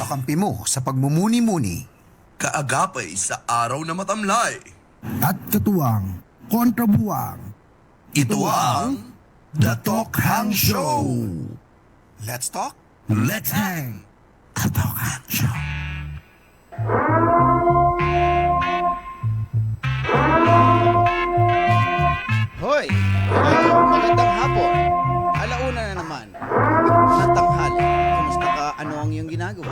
kakampi mo sa pagmumuni-muni Kaagapay sa araw na matamlay. at katuwang kontrabuwang. Ito ang The Talk Hang Show. Let's talk. Let's hang. The Talk Hang Show. Hoy! Magandang hapon. Alauna na naman. Ng tanghali. Kamusta ka? Ano ang iyong ginagawa?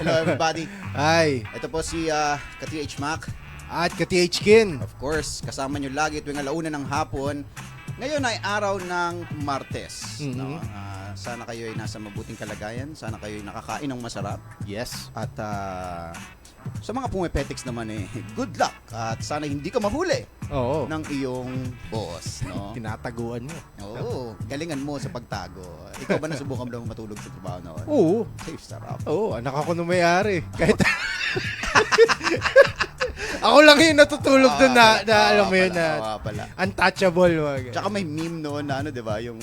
Hello everybody. Hi, Ito po si ka-TH Mac. at ka-TH Kin. Of course, kasama nyo lagi tuwing alauna ng hapon. Ngayon ay araw ng Martes. No? Sana kayo ay nasa mabuting kalagayan. Sana kayo ay nakakain ng masarap. Yes. At sa mga pumipetics naman good luck. At sana hindi ka mahuli Oo. ng iyong boss. No? Tinataguan mo. Oo, galingan mo sa pagtago. Ikaw ba nasubukan mo lang matulog sa trabaho noon? Oo. Safe, sarap. Oo, anak ako nung may-ari. Kahit... ako lang yung natutulog doon na alam mo yun na pala. untouchable. Wag. Tsaka may meme noon na ano, di ba? Yung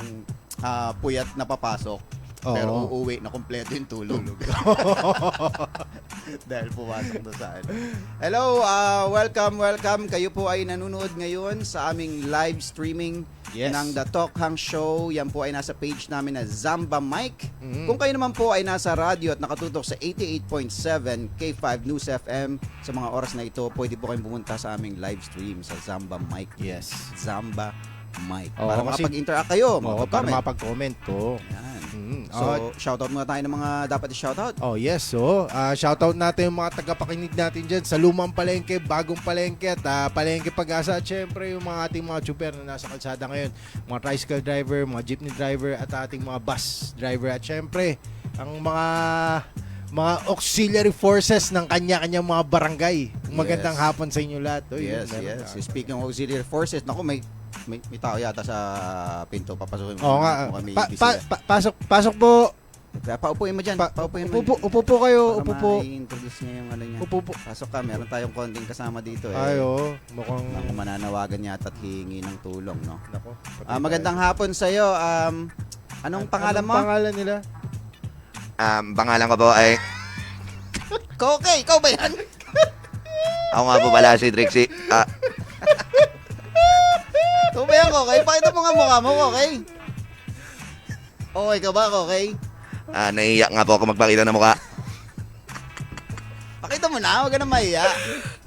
puyat na papasok. Pero Oo. uuwi na kompleto yung tulog. Dahil pumasok na sa ano. Hello, welcome. Kayo po ay nanonood ngayon sa aming live streaming Yes. ng The Talk Hang Show. Yan po ay nasa page namin na Zamba Mike. Mhm. Kung kayo naman po ay nasa radio at nakatutok sa 88.7 K5 News FM, sa mga oras na ito, pwede po kayong pumunta sa aming live stream sa Zamba Mike. Yes. Zamba Mike. Oo, Para kasi- makapag-interact kayo, Oo, para makapag-comment. mapag-comment to. Yan. So, So, shoutout muna tayo ng mga dapat i-shoutout. yes. So, shoutout natin yung mga tagapakinig natin dyan sa lumang palengke, bagong palengke at palengke Pag-asa. At syempre yung mga ating mga chuper na nasa kalsada ngayon. Mga tricycle driver, mga jeepney driver at ating mga bus driver. At syempre, ang mga auxiliary forces ng kanya-kanyang mga barangay. Magandang Yes. hapon sa inyo lahat. Uy, Yes, meron yes. na. Speaking of auxiliary forces, naku, may tao yata sa pinto. Papasukin mo. Oo nga. Mukhang may Pa- busy pa- yan. pa- pasok po. Kaya paupuin mo dyan. Paupuin mo. Upo po kayo. Para Upo po. ma-introduce niya yung ano niya. Upo po. Pasok ka. Meron tayong konting kasama dito. Ayo, mukhang... Ang mananawagan yata at hihingi ng tulong, no? Nako. Magandang hapon sa iyo. Anong pangalan mo? Pangalan nila? Pangalan ko po ay, Koke, ikaw ba yan? ako nga po pala si Trixie. Ikaw ba yan, Koke? Pakita mo nga mukha mo, Koke. Okay ka ba, Koke? Naiiyak nga po ako magpakita ng mukha. Pakita mo na, huwag ka na mahiya.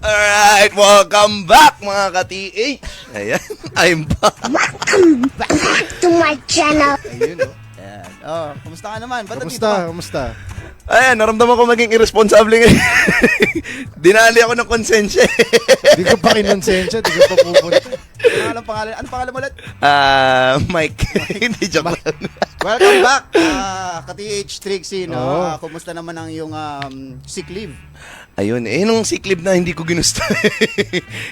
Alright, welcome back mga ka-TH. Ayan, I'm back. To my channel. Ayun, oh. Yan. Kumusta ka naman? Ba't nandito Kamusta? ka? Kamusta? Ayan, naramdaman ko maging irresponsible ngayon. Dinali ako ng konsensya. Di ko pa kinonsensya, di ko pa pupunta. Anong pangalan? Anong pangalan mo ulit? Mike. Hindi, joke lang. Welcome back, ka-TH Trixie, no? Oo. Kumusta naman ang iyong sick leave? Ayun, nung sick leave na hindi ko ginusto.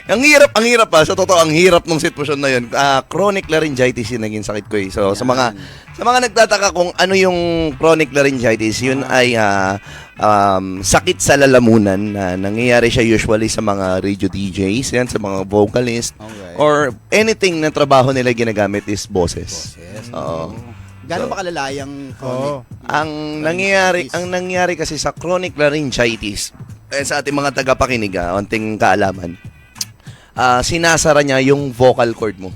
ang hirap pa. Sa totoo, ang hirap ng sitwasyon na yun. Chronic laryngitis yung naging sakit ko eh. So, sa mga nagtataka kung ano yung chronic laryngitis, yun ay sakit sa lalamunan na nangyayari siya usually sa mga radio DJs, yan, sa mga vocalist, Okay. or anything na trabaho nila ginagamit is boses. Yes. Oo. Gano'n ba kalala yung Oo. chronic? Ang nangyari kasi sa chronic laryngitis, sa ating mga tagapakinig, onting kaalaman, sinasara niya yung vocal cord mo.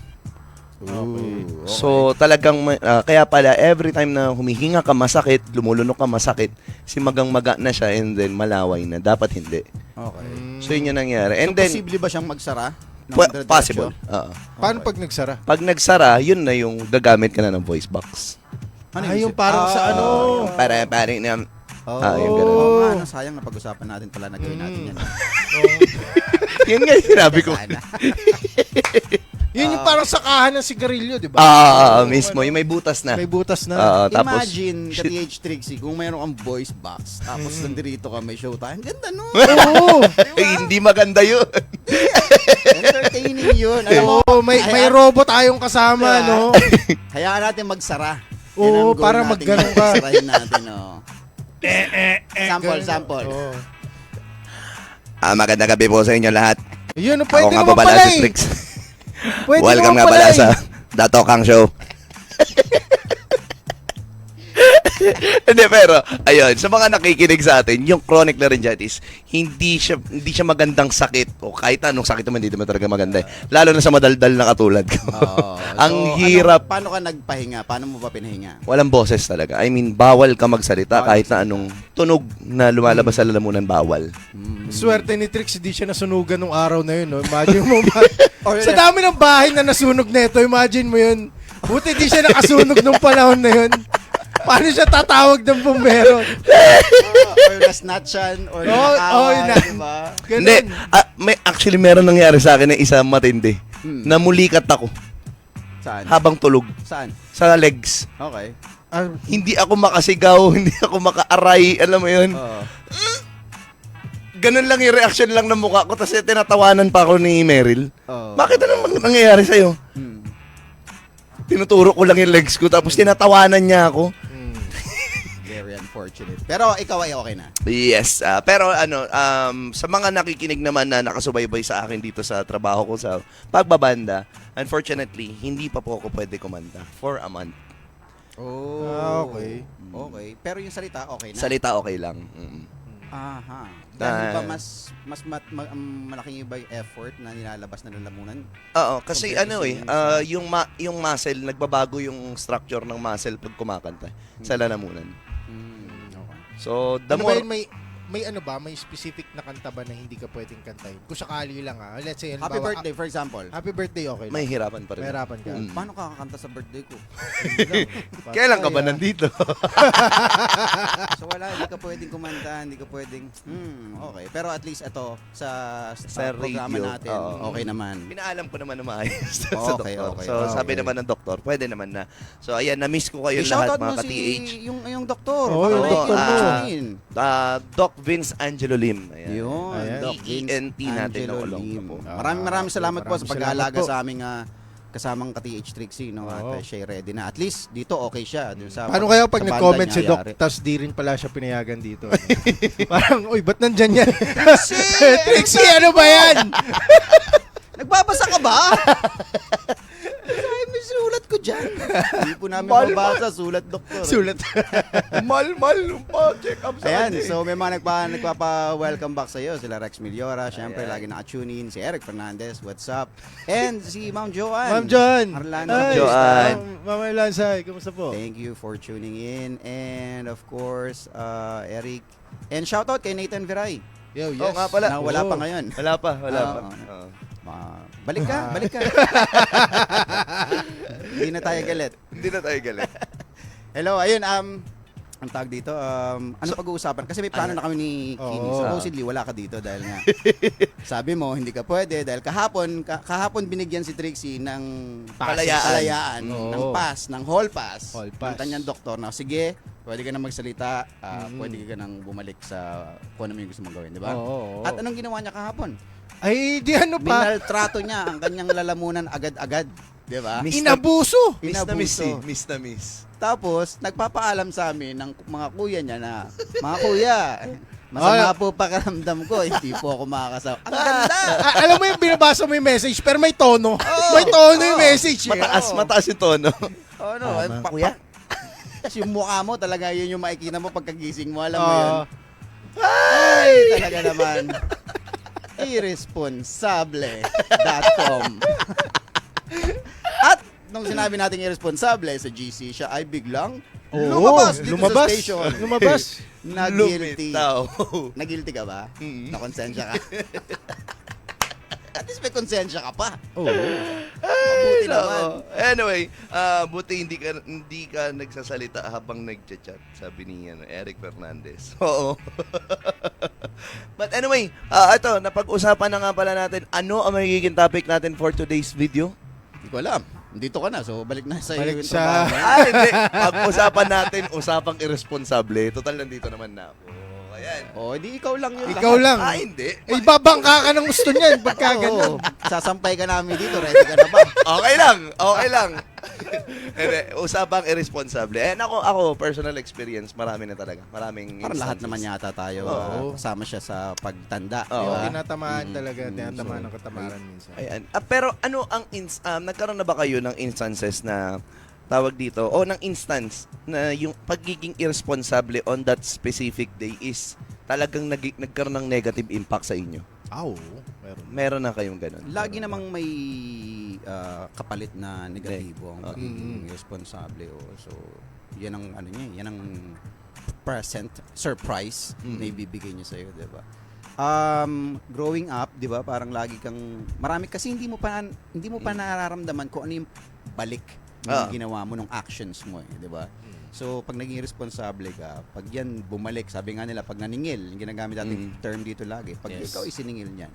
Okay. So talagang kaya pala every time na humihinga ka masakit, lumulunok ka masakit, maga na siya and then malaway na. Dapat hindi. Okay. So yun yung nangyari. And So, then posible ba siyang magsara? ng diretso? possible. Oo. Paano pag nagsara? Pag nagsara, yun na yung gagamit ka na ng voice box. Ano Yung parang sa ano? Para na yung ganun. Oo nga, no, sayang na pag-usapan natin pala na gawin natin yan. Yun nga yung sinabi ko. Sana. Yun yung parang sakahan ng sigarilyo, di ba? Mismo. Yung may butas na. May butas na. Tapos, Imagine, ka-TH Trixie, kung mayroon kang voice box, tapos nandito ka, may showtime. Ganda no? Oo. hindi maganda yun. Entertaining yun. Alam mo, Oo, may robot tayong kasama, no? hayaan natin magsara. Oo, Yan ang goal para natin, magganong ka. Sarahin natin, oh. Sample. Magandang gabi po sa inyo lahat. Yun, Ako pwede nga po naman pala pala si eh. Trix. Pwede Welcome naman nga pala eh. sa The Talk Hang Show. Hindi, pero, ayun, sa mga nakikinig sa atin, yung chronic laryngitis, hindi siya magandang sakit, o kahit anong sakit naman, hindi naman talaga maganda. Lalo na sa madaldal na katulad ko. Oo. Ang hirap. Paano ka nagpahinga? Paano mo ba pinahinga? Walang boses talaga. I mean, bawal ka magsalita kahit na anong tunog na lumalabas sa lalamunan, bawal. Swerte ni Trix, hindi siya nasunugan nung araw na yun. No? Imagine mo, sa Or- dami ng bahay na nasunog neto, imagine mo yun. Buti di siya nakasunog nung panahon na yun. Paano siya tatawag ng bumbero? Or nasnatchan, or yun na. diba? Ganun. Hindi, actually meron nangyari sa akin na isa matindi. Namulikat ako Saan? habang tulog Saan? sa legs. Okay. Hindi ako makasigaw, hindi ako makaaray, alam mo yun. Oo. Ganun lang yung reaction lang ng mukha ko, tapos tinatawanan pa ako ni Meryl. Oo. Bakit anong nangyayari sa'yo? Tinuturo ko lang yung legs ko, tapos tinatawanan niya ako. Very unfortunate. Pero ikaw ay okay na. Yes, pero sa mga nakikinig naman na nakasubaybay sa akin dito sa trabaho ko sa pagbabanda, unfortunately, hindi pa po ako pwede kumanta for a month. Oh. Okay. Okay. Pero yung salita, okay na? Salita okay lang. Aha. Dahil ba malaking iba yung effort na nilalabas na lalamunan? Oo, kasi Compared sa yung muscle, nagbabago yung structure ng muscle pag kumakanta sa lalamunan. Okay. So, the Ano ba more... yun, may ano ba, may specific na kanta ba na hindi ka pwedeng kantahin? Kung sakali lang let's say, Happy halimbawa, birthday, for example. Happy birthday, okay lang. May hirapan pa rin. Mahirapan ka. Paano ka kakanta sa birthday ko? Kailan ka ba nandito? So wala, hindi ka pwedeng kumanta, hindi ka pwedeng, okay. Pero at least ito, sa programa radio, natin, oo. okay naman. Pinaalam ko naman na maayos sa Okay, doktor. okay, So, okay. sabi naman ng doktor, pwede naman na. So, ayan, na-miss ko kayo Shoutout lahat, mga mo ka-TH. yung doktor. Oo, Baka yung may doktor mo. tune in. Doc Vince Angelo Lim. Ayan. Yun. Ayan. Doc Vince ENT natin Angelo ng Olongga Lim. po. Maraming salamat po sa maraming pag-aalaga salamat po. sa aming kasamang ka-TH Trixie. No? At Oo. siya ready na. At least dito okay siya. Dun sa, Paano kaya pag sa banda nag-comment niya si Doc, yari. tas di rin pala siya pinayagan dito? Parang, uy, ba't nandyan yan? Trixie! Trixie, ano ba yan? Nagbabasa ka ba? Ay, may sulat ko dyan. Hindi po namin mabasa. Sulat, doktor. Sulat. Mal, check up Ayan, so may mga nagpapa-welcome back sa iyo. Sila Rex Miliora, syempre lagi naka-tune in. Si Eric Fernandez, what's up? And si Ma'am Joanne. Ma'am John. Arlando. Ay, Joanne. Mama Lansay, kumusta po? Thank you for tuning in. And of course, Eric. And shoutout kay Nathan Viray. Yo, yes. Oo nga pala. Na wala Oo. pa ngayon. Wala pa. Oo. Oo. Balik ka. Hindi na tayo galit. Hindi na tayo galit. Hello, ayun, ang tag dito, ano pag-uusapan? Kasi may plano na kami ni Kini. Oo. Supposedly, wala ka dito dahil nga, sabi mo, hindi ka pwede dahil kahapon binigyan si Trixie ng kalayaan, Oo. ng pass, ng hall pass, Hall pass. ng kanyang doktor na, sige, pwede ka na magsalita, pwede ka nang bumalik sa kung ano yung gusto mong gawin, di ba? Oo. At anong ginawa niya kahapon? Ay, di ano pa? Minaltrato niya ang kanyang lalamunan agad-agad, di ba? Inabuso. Miss na miss Inabuso. eh. Miss na miss. Tapos, nagpapaalam sa amin ng mga kuya niya na, mga kuya, masama po pakiramdam ko, hindi po ako makakasama. Ang ganda! Alam mo yung binabasa mo yung message, pero may tono. May tono yung message. Eh. Mataas yung tono. Oh, no, kuya. Kasi yung mukha mo talaga, yun yung makikita mo pagkagising mo, alam mo yun. Ay, talaga naman. Irresponsable.com At nung sinabi natin irresponsable sa GC, siya ay biglang lumabas dito sa station. Lumabas. Na-guilty. Lumitaw. Na-guilty ka ba? Mm. Na-konsensya ka? At least may konsensya ka pa. Oo. Mabuti naman. Anyway, buti hindi ka nagsasalita habang nagchat-chat, sabi ni Eric Fernandez. Oo. But anyway, ito, napag-usapan na nga pala natin, ano ang magiging topic natin for today's video? Hindi ko alam. Dito ka na, so balik na sa Balik iyo yung sa- trabaho. Hindi. Pag-usapan natin, usapang irresponsable. Total, nandito naman na ako. Ayan. Oh, di ikaw lang yun. Ikaw lang. Hindi. Eh, babangka ka ng gusto niyan pagka Oo. ganun. Sasampay ka namin dito, ready ka na ba? Okay lang. Okay lang. Hindi, usapang irresponsable. Ako, personal experience, marami na talaga. Maraming Parang lahat instances. naman yata tayo. Oo. Kasama siya sa pagtanda. Oo. di ba? Tinatamaan talaga, tinatamaan ng katamaran minsan. Ayan. Pero ano ang nagkaroon na ba kayo ng instances na tawag dito, o ng instance na yung pagiging irresponsible on that specific day is talagang nagkaroon ng negative impact sa inyo? Oo, meron. Meron na kayong ganun? Lagi namang may kapalit na negatibo ang pagiging responsable. So, yan ang ano niya, yan ang present surprise na ibibigay niya sa'yo, di ba? Growing up, di ba, parang lagi kang, marami kasi hindi mo pa nararamdaman kung ano yung balik ng ginawa mo, ng actions mo, di ba? So, pag naging responsable ka, pag yan bumalik, sabi nga nila, pag naningil, yung ginagamit natin term dito lagi, pag ikaw isiningil niyan,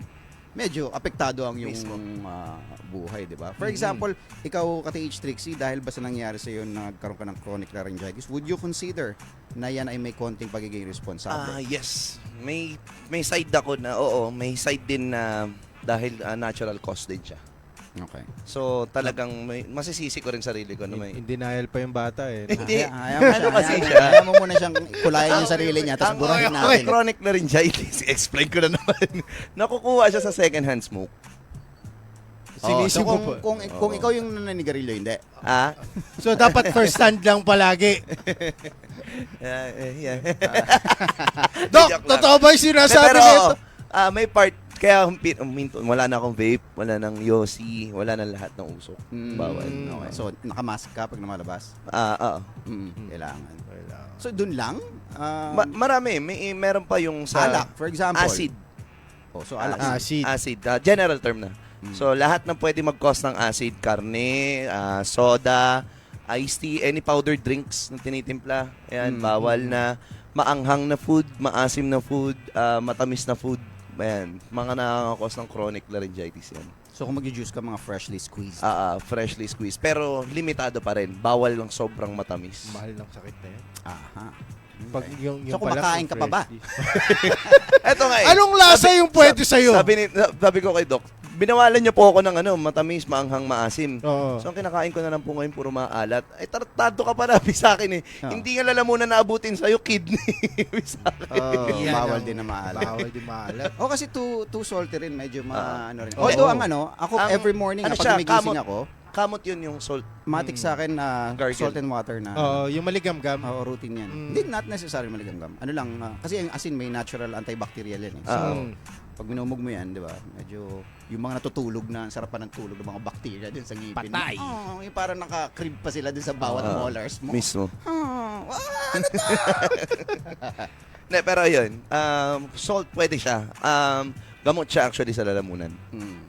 medyo apektado ang yung buhay, di ba? For example, ikaw, Kati H. Trixie, dahil ba sa nangyari sa'yo na nagkaroon ka ng chronic laryngitis, would you consider na yan ay may konting pagiging responsable? Yes. May side ako na, oo, may side din na dahil natural cause din siya. Okay. So, talagang masisisi ko rin sarili ko na may... In denial pa yung bata eh. Hindi. Ano kasi siya? Hayaan mo muna siyang kulayan yung sarili niya, tapos burahin natin. Chronic laryngitis, explain ko na naman. Nakukuha siya sa second-hand smoke. Sinisip So mo pa. kung ikaw yung naninigarilyo, hindi. So, dapat first hand lang palagi. Yeah. Dok, Joke lang. totoo ba yung sinasabi Pero, nito? may part, kaya wala na akong vape, wala nang Yossi, wala na lahat ng usok. Bawal. Okay. So, nakamask ka pag lumalabas? Oo. Kailangan. So, dun lang? Marami. Meron pa yung sa... Alak, for example. Acid. Oh, so, alak. Acid. General term na. So, lahat ng pwede mag-cause ng acid, karne, soda, iced tea, any powdered drinks na tinitimpla. Ayan, bawal na. Maanghang na food, maasim na food, matamis na food. Ayan, mga nakakakos ng chronic laryngitis yan. So, kung mag-juice ka, mga freshly squeezed. Freshly squeezed. Pero, limitado pa rin. Bawal lang sobrang matamis. Mahal ng sakit na yan. Aha. Pag yung So, pala, kumakain ka pa ba? Eto nga eh. Anong lasa yung pwede sa'yo? Sabi ko kay Doc, binawalan niyo po ako ng matamis, maanghang, maasim. Oo. So, ang kinakain ko na lang po ngayon, puro maalat. Ay, tartado ka pa na, sa akin eh. Oo. Hindi nga lalamunan na abutin sa'yo, kidney. Sa akin. Yan Bawal ang- din na maalat. Bawal din maalat. Kasi too salty rin, medyo ano rin. Oo. Although ako Ang- every morning ano kapag siya, gumigising ako, Kamot yun yung salt. matik sa akin na Gargle. salt and water na Yung maligamgam. routine yan. Hindi, not necessarily maligamgam. Ano lang, kasi yung asin may natural antibacterial yan eh. So, pag minumog mo yan, di ba, medyo yung mga natutulog na, sarapan ng tulog ng mga bacteria din sa ngipin. Patay. Yung parang naka-crib pa sila din sa bawat molars mo. Mismo. Ano to? Ne, pero yun, salt pwede siya. Gamot siya actually sa lalamunan.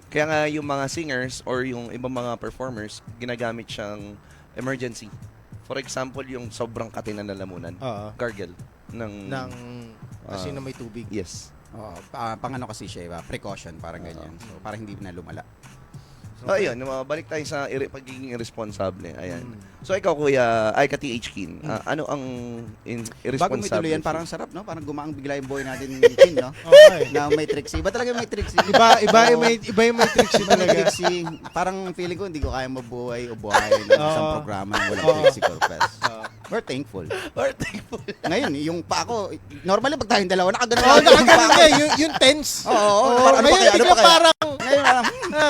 Kaya nga yung mga singers or yung ibang mga performers, ginagamit siyang emergency. For example, yung sobrang kati ng lalamunan. Gargle. Ng kasi na may tubig. Yes. Pang ano kasi siya, precaution, parang ganyan. So, parang hindi na lumala. So, ayun, balik tayo sa pagiging irresponsible. Ayan. So, ikaw, Kuya, Kati H. Kin, ano ang Bago may irresponsible? tuloy yan, parang sarap, no? Parang gumaang bigla yung boy natin, Kin, no? Okay. Na may Trixie. Iba talaga may Trixie. Iba yung may tricks Iba may talaga. Trixie. Parang feeling ko, hindi ko kaya mabuhay o buhay ng isang programa na walang Trixie Corpez. We're thankful. Or thankful. Ngayon, yung pa ako, normally pag tayong dalawa, nakagano Oo, nakaganon nga. Yung tense. Oo, Ano ano pa kaya? Ano bigla pa kaya? parang, Ngayon, parang, I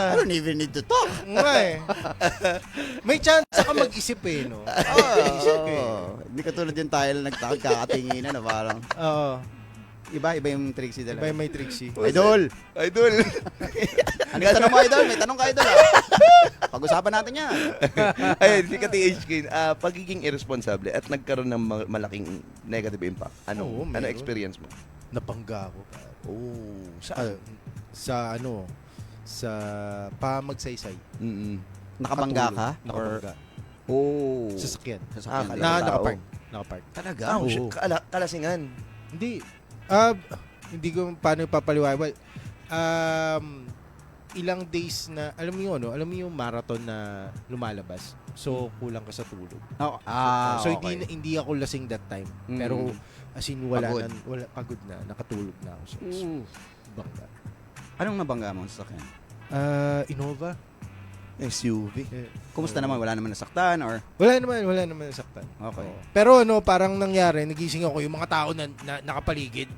I don't even need to talk. nga eh. May chance ka mag-isip eh, no? Hindi katulad yung tayo na nagkakatinginan na parang, Oo. iba yung Trixie Iba talaga. yung may trixie. Idol! Idol. Ano yung tanong mo, Idol? May tanong ka, Idol. Pag-usapan natin yan. Ayun, si Kati H. Kin, pagiging irresponsible at nagkaroon ng malaking negative impact. Oo, Ano meron. experience mo? Napangga ako. Oh, Sa pamagsaysay. Nakabangga ka? Nakabangga. Oh. Sasakyan. Sasakyan. Nakapark. Nakapark. Talaga? Oh, Oo. shit. Kalasingan. Hindi. Hindi ko paano ipapaliwanag. Ilang days na, alam mo yun, no? Alam mo yung marathon na lumalabas. So, kulang ka sa tulog. Oh, So, okay. hindi ako lasing that time. Mm. Pero, as in, Pagod. pagod na. Nakatulog na ako. So, bangga. Anong nabangga mo sa akin? Innova. SUV. Kumusta naman? Wala naman nasaktan or? Wala naman nasaktan. Okay. Oo. Pero parang nangyari, nagising ako, yung mga tao na nakapaligid.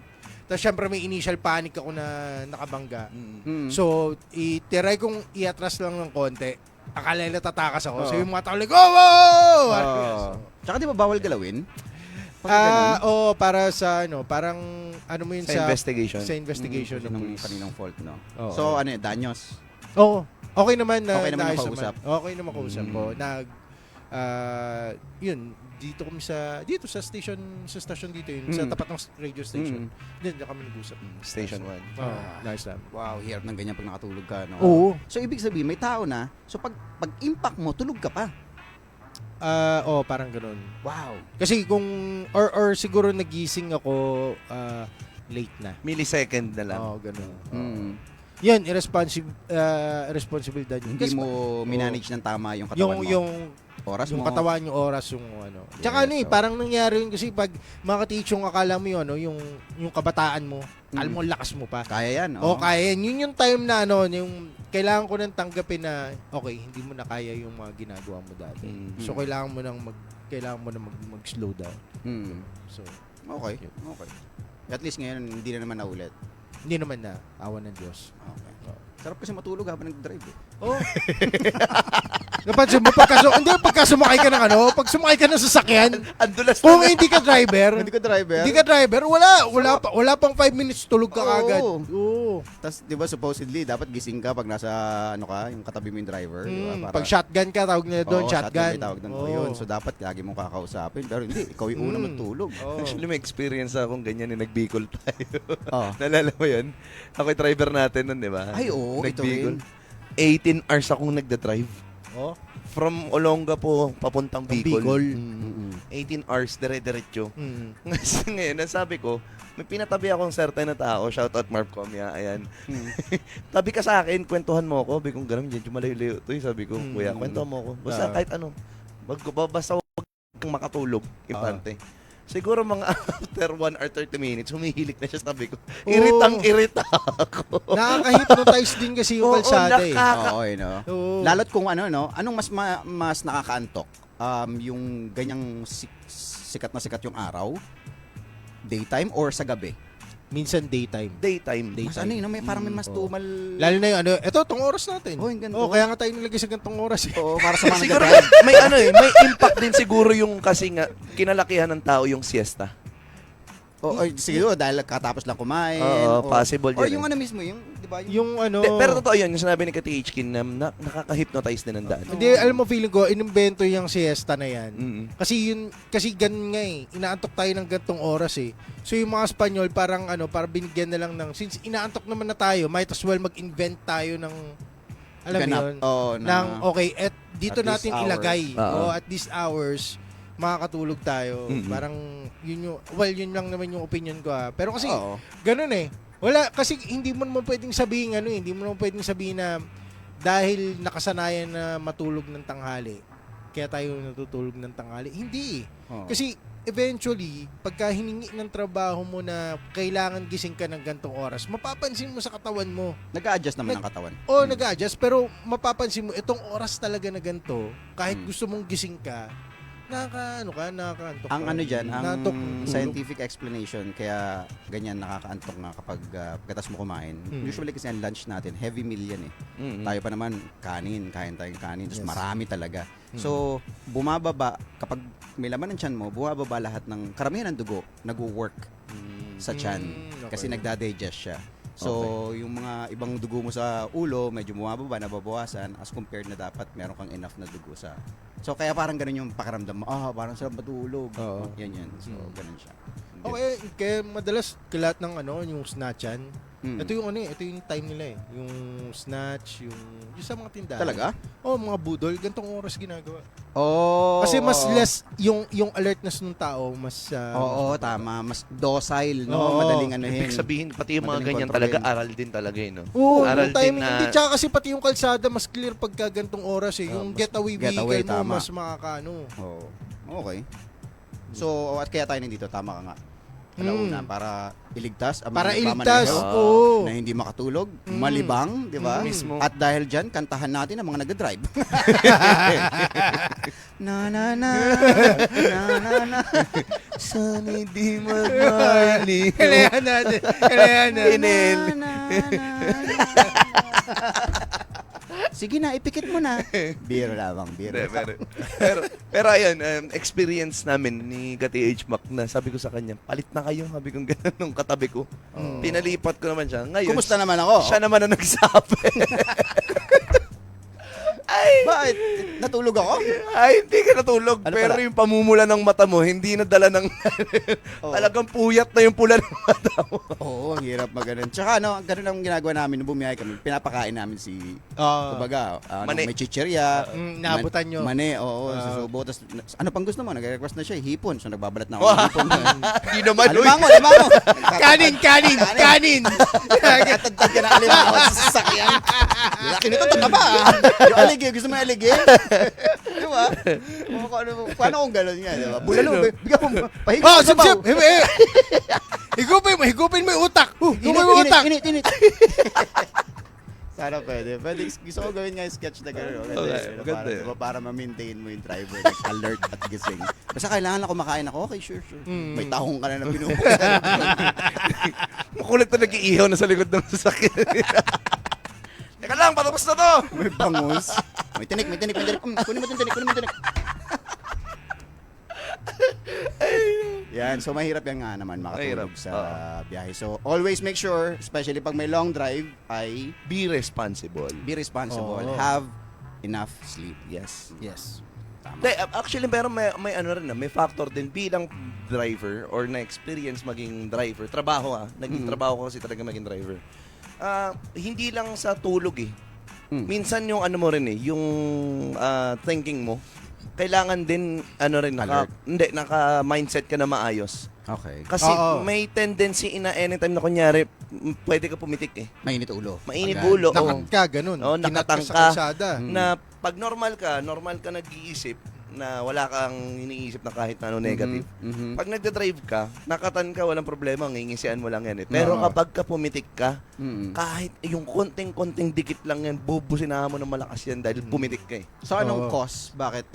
Tapos syempre may initial panic ako na nakabangga. Mm. So, itiray kong iatras lang ng konti. akala nila tatakas ako. So yung mga tao like, oh, wow! Tsaka di ba bawal galawin? Pag ganun, Para sa ano, parang ano mo yun Sa investigation. Sa investigation ng ng police. kaninang fault, no? Oo. So, ano yun, danyos? Oo. Okay naman na Okay naman naayos nakausap. Okay naman kausap ko. Yun, dito sa station dito yun, sa tapat ng radio station. Diyan kami nag-usap. Station 1. Nice lang. Wow, hirap ng ganyan pag nakatulog ka, no? Oo. So, ibig sabihin, may tao na, so pag impact mo, tulog ka pa. Parang ganun. Wow. Kasi kung or siguro nagising ako late na. Millisecond na lang. Ganun. Mm. Yan, irresponsibilidad yun. Hindi Kasi mo minanage ng tama yung katawan mo. yung oras yung mo. katawan, yung oras, yung ano. Tsaka Yes, so- parang nangyari yun kasi pag makatich yung akala mo yun, yung kabataan mo, alam mo, lakas mo pa. Kaya yan, Kaya yan. Yun yung time na yung kailangan ko nang tanggapin na okay, hindi mo na kaya yung mga ginagawa mo dati. So kailangan mo nang mag-slow down. Mm. So Okay. At least ngayon, hindi na naman naulit. hindi naman na awan ng Diyos. Okay. Sarap kasi matulog habang nag-drive eh. Oh. Napansin mo pagka sumakay ka ng pag sumakay ka ng sasakyan, Andulas kung hindi ka driver, Hindi ko driver. wala pang 5 minutes tulog ka Oo. kagad. Oo. Tapos, di ba, supposedly, dapat gising ka pag nasa, yung katabi mo yung driver. Di ba? Pag shotgun ka, tawag nila doon, Oo, shotgun. may tawag doon. Oo. Yun. So, dapat lagi mong kakausapin. Pero hindi, ikaw yung una magtulog. Oo. Actually, may experience akong ganyan nagbikol tayo. Oh. Nalala mo yun? Ako yung driver natin nun, di ba? Ay, oo, ito Nagbikol. rin. 18 hours akong nagda-drive. Oh. From Olongapo, papuntang Bicol. Bicol. 18 hours, dire-diretso. Mm. Kasi ngayon, nasabi ko, may pinatabi akong certain na tao, shoutout Marv Comia, ayan. Tabi ka sa akin, kwentuhan mo ako. Sabi ko, ganun, medyo malayo-layo to. Sabi ko, kuya, kwentuhan mo ako. Basta kahit ano, basta huwag kang makatulog, importante. Siguro mga after 1 or 30 minutes, humihilik na siya, sabi ko. Iritang-irita ako. Nakaka-hypnotize din kasi yung kalsada eh. Oo, Oo. Lalo't kung anong mas nakakaantok? Yung ganyang sikat na sikat yung araw, daytime or sa gabi? Minsan daytime. Daytime. Mas may parang may mas tumal. Lalo na yung ito, itong oras natin. Yung ganito. Kaya nga tayo nilagay sa gantong oras eh. Oo, para sa mga Siguro nag-drive. may impact din siguro yung kasi nga kinalakihan ng tao yung siesta. O siguro dahil katapos lang kumain. Oo, possible Or yan yung eh. mismo, yung, di ba? Pero totoo yun, yung sinabi ni Kati Hitchkin na nakaka-hypnotize din ang daan. Hindi, alam mo, feeling ko, inimbento yung siesta na yan. Kasi ganun nga eh. Inaantok tayo ng gantong oras eh. So yung mga Espanyol, parang binigyan na lang since inaantok naman na tayo, might as well mag-invent tayo ng, alam mo Ganap. yun, Oo, okay, dito at natin these ilagay. hours. At these hours, makakatulog tayo. Parang, yun lang naman yung opinion ko Pero kasi, Oo. ganun eh. Wala, kasi hindi mo naman pwedeng sabihin hindi mo naman pwedeng sabihin na dahil nakasanayan na matulog ng tanghali, kaya tayo natutulog ng tanghali. Hindi eh. Oo. Kasi eventually, pagka hiningi ng trabaho mo na kailangan gising ka ng gantong oras, mapapansin mo sa katawan mo. Nag-a-adjust naman ang katawan. Nag-a-adjust, pero mapapansin mo, itong oras talaga na ganito, kahit gusto mong gising ka, nakakaantok Ang ka. dyan, ang Naantok. scientific explanation, kaya ganyan nakakaantok nga kapag pagkatas mo kumain. Usually kasi ang lunch natin, heavy meal yan eh. Tayo pa naman, kain tayong kanin, tapos marami talaga. So, bumababa, kapag may laman ng tiyan mo, bumababa lahat ng, karamihan ng dugo, nag-work sa tiyan. Okay. Kasi nagda-digest siya. So, yung mga ibang dugo mo sa ulo, medyo bumababa, nababawasan, as compared na dapat meron kang enough na dugo sa... So, kaya parang ganun yung pakiramdam mo, parang sarap matulog. Oo. Yan. So, ganun siya. Okay, kaya madalas kalat ng yung snatchan. Mm. Ito yung time nila eh. Yung snatch, yung sa mga tindahan. Talaga? Mga budol, gantong oras ginagawa. Oh. Kasi mas less yung alertness ng tao, mas Oo, tama. Mas docile, no? Oo. Madaling anuhin. Ibig sabihin, pati yung mga Madaling ganyan kontrolin. talaga, aral din talaga no? Oo, Aral yung timing. din na... Hindi, tsaka kasi pati yung kalsada, mas clear pagka gantong oras eh. Yung mas getaway getaway, vehicle mo, tama. mas makakaano. Oo. Okay. So, at kaya tayo nandito, tama ka nga. Alauna, para iligtas ang mga Para nagmamaneho, iligtas, oo. na hindi makatulog, malibang, di ba? Mismo. At dahil dyan, kantahan natin ang mga nagda-drive. na na na na na na Sana di magmali. Kailangan natin. na, na, na, na. Sige na, ipikit mo na. Biro lamang, biro. Hindi, pero ayun, experience namin ni Gati H. Mac na sabi ko sa kanya, palit na kayo, sabi ko gano'n nung katabi ko. Pinalipat ko naman siya. Ngayon, Kumusta naman ako? siya naman ang nagsabi. Bakit? Natulog ako? Ay, hindi ka natulog. Ano pero pala? yung pamumula ng mata mo, hindi nadala ng... Oo. Talagang puyat na yung pula ng mata mo. Oo, ang hirap maganon. Tsaka ganun ang ginagawa namin nung bumiyahe kami. Pinapakain namin si, kumbaga, Mani. may chichirya. naabutan nyo. Mani, oo, sa subo. Tapos, ano pang gusto mo? Nag-request na siya, hipon. So, nagbabalat na ako ng hipon. Hindi naman. Alimango, alimango! Kanin! Katagtag ka ng alimango sa sasakyan. Laki nito, tataba. Yung aligi, gusto mo yung aligi? Di ba? Paano kung gano'n nga, di ba? Bulalo, bigyan mo, pahinga Oh, sa sabaw. Higupin mo yung utak. Higupin mo yung utak. Init. Sana pwede. Gusto ko gawin nga yung sketch na gano'n. Maganda yun. Para ma-maintain mo yung driver. Like, alert at gising. Basta kailangan na kumakain ako. Okay, sure. May tahong ka na na binubukas. Makulit na nag-iihaw na sa likod ng sasakyan. Teka lang, patapos na to! May bangus. May tinik. Kunin mo tinik. Yan, so mahirap yan nga naman makatulog Mahirap, sa biyahe. So always make sure, especially pag may long drive, ay Be responsible. be responsible. Oo. Have enough sleep. Yes. Yes. Tama. De, actually, pero may ano rin na, may factor din bilang driver or na-experience maging driver. Trabaho naging trabaho ko kasi talaga maging driver. Hindi lang sa tulog eh. Minsan yung ano mo rin eh, yung thinking mo, kailangan din ano rin naka-mindset ka na maayos. Okay. Kasi Oo. may tendency na anytime na kunyari, pwede ka pumitik eh. Mainit ulo. Mainit Agad. ulo. Nakat ka, ganun. Oo, Kinat ka nakatangka. sa kalsada. Na pag normal ka nag-iisip na wala kang iniisip na kahit na ano negative. Mhm. Pag nagda-drive ka, nakatan ka, walang problema, ngingisian mo lang yan eh. Pero Oo. kapag ka pumitik ka, Mhm. kahit yung konting-konting dikit lang yan, bubusinahan mo ng malakas yan dahil pumitik ka eh. So anong Oo. cause? Bakit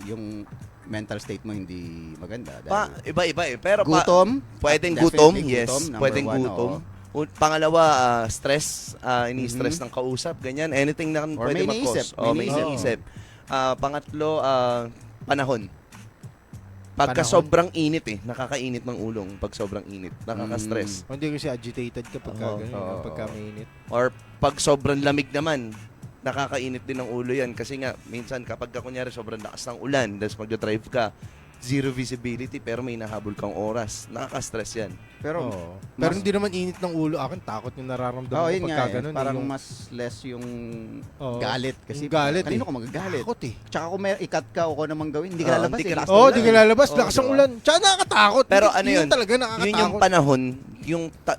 yung mental state mo hindi maganda? Iba-iba eh. Pero Gutom? pwedeng Definitely gutom, yes. number Pwedeng one, gutom. oo. Pangalawa, stress. Ini-stress ng kausap, ganyan. Anything na Or pwede may mag-cause. iniisip, may May iniisip. iniisip. Pangatlo, panahon. Pagka Panahon? sobrang init eh, nakakainit ng ulong pag sobrang init, nakaka-stress. Hindi kasi agitated ka pagka Oo. ganun, Oo. pagka mainit. Or pag sobrang lamig naman, nakakainit din ng ulo yan. Kasi nga, minsan kapag kunyari sobrang lakas ng ulan, tapos magdadrive ka, zero visibility, pero may nahabol kang oras. Nakaka-stress yan. Pero Oo. Pero hindi naman init ng ulo. Akin takot yung nararamdaman ko yun pagka nga eh. ganun. Parang yung mas less yung Oo. galit. Kasi Yung galit kanino eh. ka magagalit? takot eh. Tsaka kung may ikat ka o kung namang gawin, hindi ka Oo, lalabas hindi eh. ka- Lakas Oo, ng di ka ulan. lalabas. Oo, Lakas ng diba? ulan. Tsaka nakakatakot. Pero Hindi- ano yun? talaga nakakatakot. Yun yung panahon,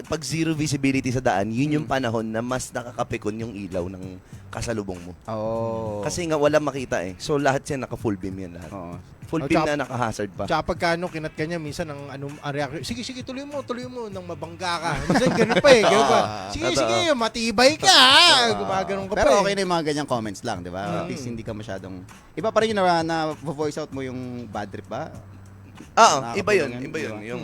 pag zero visibility sa daan, yun yung panahon na mas nakakapikon yung ilaw ng kasalubong mo. Oo. Kasi nga wala makita eh. So lahat yan naka-full beam yan lahat. Oo. Full Oh, beam tsaka- na naka-hazard pa. Tsaka pagka kinat ka niya, minsan ang reaction, sige, tuloy mo, nang mabangga ka. Minsan ganun pa eh, ganun pa. Sige, Totoo. matibay ka. Gumaganon ka Pero pa okay eh. na yung mga ganyang comments lang, di ba? At least hindi ka masyadong... Iba pa rin yun na-voice out mo yung bad trip ba? Iba yun. Nakakatulong Iba yun. yun, Yung,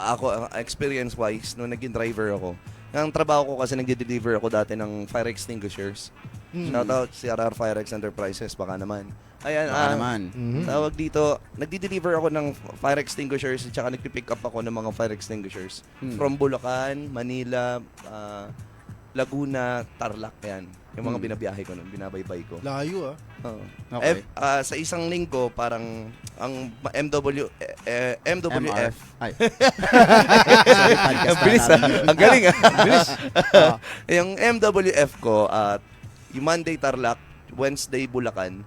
ako, experience-wise, nung naging driver ako, ang trabaho ko kasi nagde-deliver ako dati ng fire extinguishers. Shoutout CRR Firex Enterprises, baka naman. Ayan, Baka naman. tawag dito, nagde-deliver ako ng fire extinguishers at saka nagpipick up ako ng mga fire extinguishers from Bulacan, Manila, Laguna, Tarlac, yan. Yung mga binabiyahe ko nun, binabaybay ko. Layo ah. Oo. Okay. Sa isang linggo, parang ang MWF. Ay. Ang bilis Ang galing bilis. Yung MWF ko, yung Monday Tarlac, Wednesday Bulacan,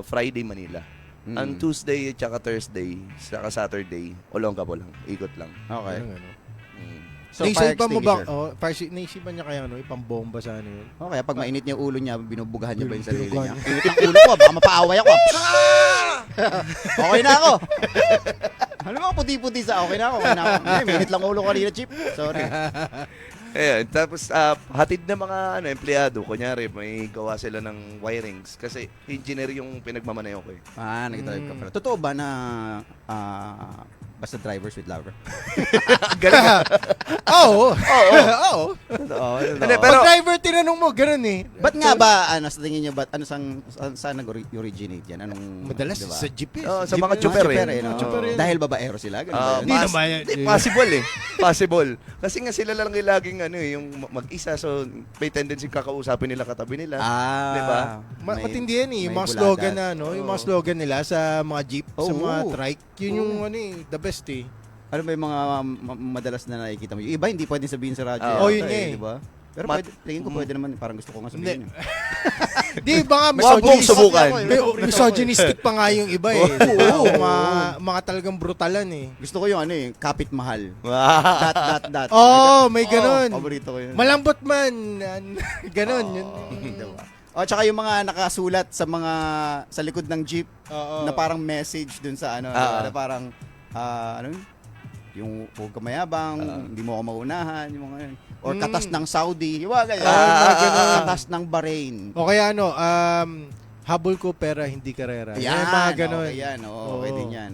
Friday Manila. Ang Tuesday at saka Thursday, saka Saturday, Olongapo lang. Ikot lang. Okay. Ganun, ano. So, Naisipan fire mo ba, extinguisher. naisipan niya kaya ipambomba sa ano yun? Okay, pag mainit niya yung ulo niya, binubugahan niya ba yung sarili Binubugahan niya? Init ang ulo ko, baka mapaaway ako. Okay na ako. Ano mo, puti-puti sa okay na ako. Minit lang ulo ko kanina, Chip. Sorry. Ayan, tapos hatid na mga empleyado, kunyari may gawa sila ng wirings kasi engineer yung pinagmamaneho ko eh. Nag-drive ka pala. Totoo ba na Basta driver, sweet lover. Oo. Oo. Oo. Hindi, Pero pero driver, tinanong mo, ganun eh. Ba't nga ba, sa tingin nyo, ano, saan nag-originate yan? Anong, Madalas diba? sa jeep eh. sa Jeep mga eh. chuper no? Mga chuper eh. Dahil babaero sila? Ganun ba yun? Hindi naman yan. Possible eh. Possible. Kasi nga sila lang yung laging yung mag-isa, so may tendency kakausapin nila katabi nila. Diba? Matindi yan eh. Yung may mga slogan buladas. na, yung mga slogan nila sa mga jeep, sa Oo. mga trike, yun yung the best eh. Ano ba yung mga madalas na nakikita mo? Yung iba, hindi pwede sabihin sa radyo. Oo, yun nga eh. Diba? Pero Mat- pwede, tingin ko pwede naman, parang gusto ko nga sabihin. Di ba nga, Wag mong subukan. misogynistic pa nga yung iba eh. Oo. Mga talagang brutalan eh. Gusto ko yung kapit mahal. Wow. Dot. Oo, may ganun. Paborito ko yun. Malambot man. Ganon. Yun. Diba? O, tsaka yung mga nakasulat sa likod ng jeep Oo. na parang message dun sa na parang, yung huwag ka mayabang, hindi mo ako maunahan, yung mga yun. Or katas ng Saudi, yung mga ganyan. Katas ng Bahrain. O kaya habol ko pera, hindi karera. Yan, Yung mga ganon. okay yan. Okay din yan.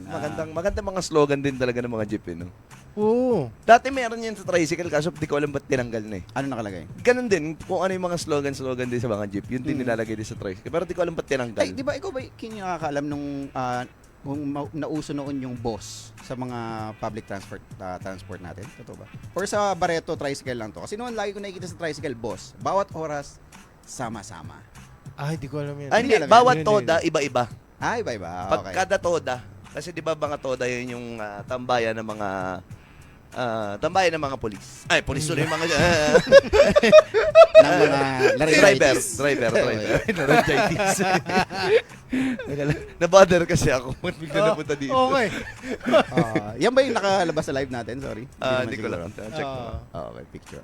Magandang mga slogan din talaga ng mga jeep no? Oo. Dati meron yan sa tricycle kaso di ko alam ba't tinanggal na eh. Ano nakalagay? Ganun din, kung ano yung mga slogan din sa mga jeep, yun din nilalagay din sa tricycle. Pero di ko alam ba't tinanggal. Ay, di ba ikaw ba nakakaalam nung nauso noon yung boss sa mga public transport natin? Totoo ba? Or sa Barreto tricycle lang to? Kasi noon lagi ko nakikita sa tricycle, boss. Bawat oras, sama-sama. Hindi ko alam yan. Ay, hindi, Hindi alam yan. bawat Hindi, toda, hindi. iba-iba. Iba-iba. Pag Okay. kada toda, kasi di ba mga toda yun yung tambayan ng mga polis. Ay, polis tuloy yung mga ng mga driver. laryngitis. Na-bother kasi ako. Bigla napunta dito. Okay. Yan ba yung nakalabas sa live natin? Sorry. Hindi ko siguro. lang. Check ko. Okay, picture.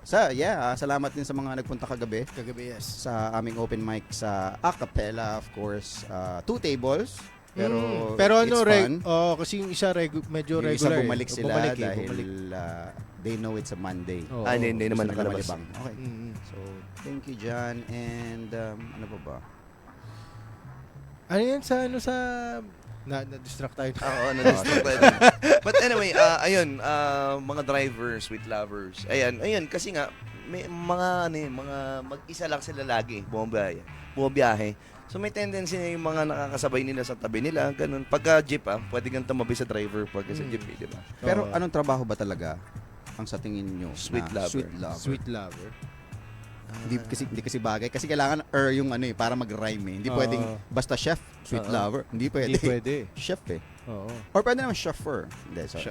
Salamat din sa mga nagpunta kagabi Kagabi, yes. sa aming open mic sa Acapella, of course. 2 tables. Pero it's fun. kasi yung isa medyo Yung regular. isa bumalik sila Bumalik. dahil they know it's a Monday. Oo. Hindi naman Gusto nila nakalabas. malibang. Okay. Mm. So, thank you, John. And, ano pa ba? Ano yan sa na-distract tayo. Oo, na-distract tayo. But anyway, ayun, mga drivers, sweet lovers. Ayun, kasi nga, may mga mag-isa lang sila lagi, bumabiyahe. So may tendency na yung mga nakakasabay nila sa tabi nila, ganun. Pagka jeep, pwede kang tumabi sa driver pagka sa jeep, di ba? Pero Oo. anong trabaho ba talaga ang sa tingin nyo? Sweet na lover. Sweet lover. Sweet lover. Hindi kasi bagay. Kasi kailangan yung para mag-rhyme eh. Hindi Oo. pwedeng basta chef, sweet lover. Hindi pwede. Hindi pwede. Chef eh. Oo. Or pwede naman chauffeur. Hindi, sorry.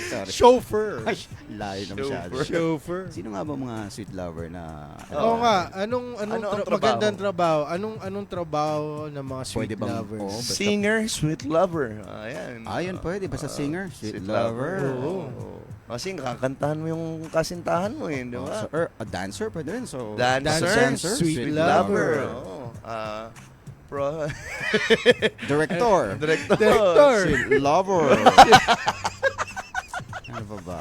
Sorry. Chauffeur. Ay, layo na masyado. Chauffeur. Sino nga ba mga sweet lover na... Oo nga, anong Ano ang trabaho? magandang trabaho? Anong trabaho ng mga sweet Pwede bang- lovers? Oo, basta- Singer, sweet lover. Ayan. Ayun, pwede. Basta singer, sweet, sweet lover. lover. Oo. Kasi nakakantahan mo yung kasintahan mo di Oh, ba? so, or a dancer pwede rin. So, Dancer, sweet lover. Oo. Director. Director. Sweet lover. Ano pa ba?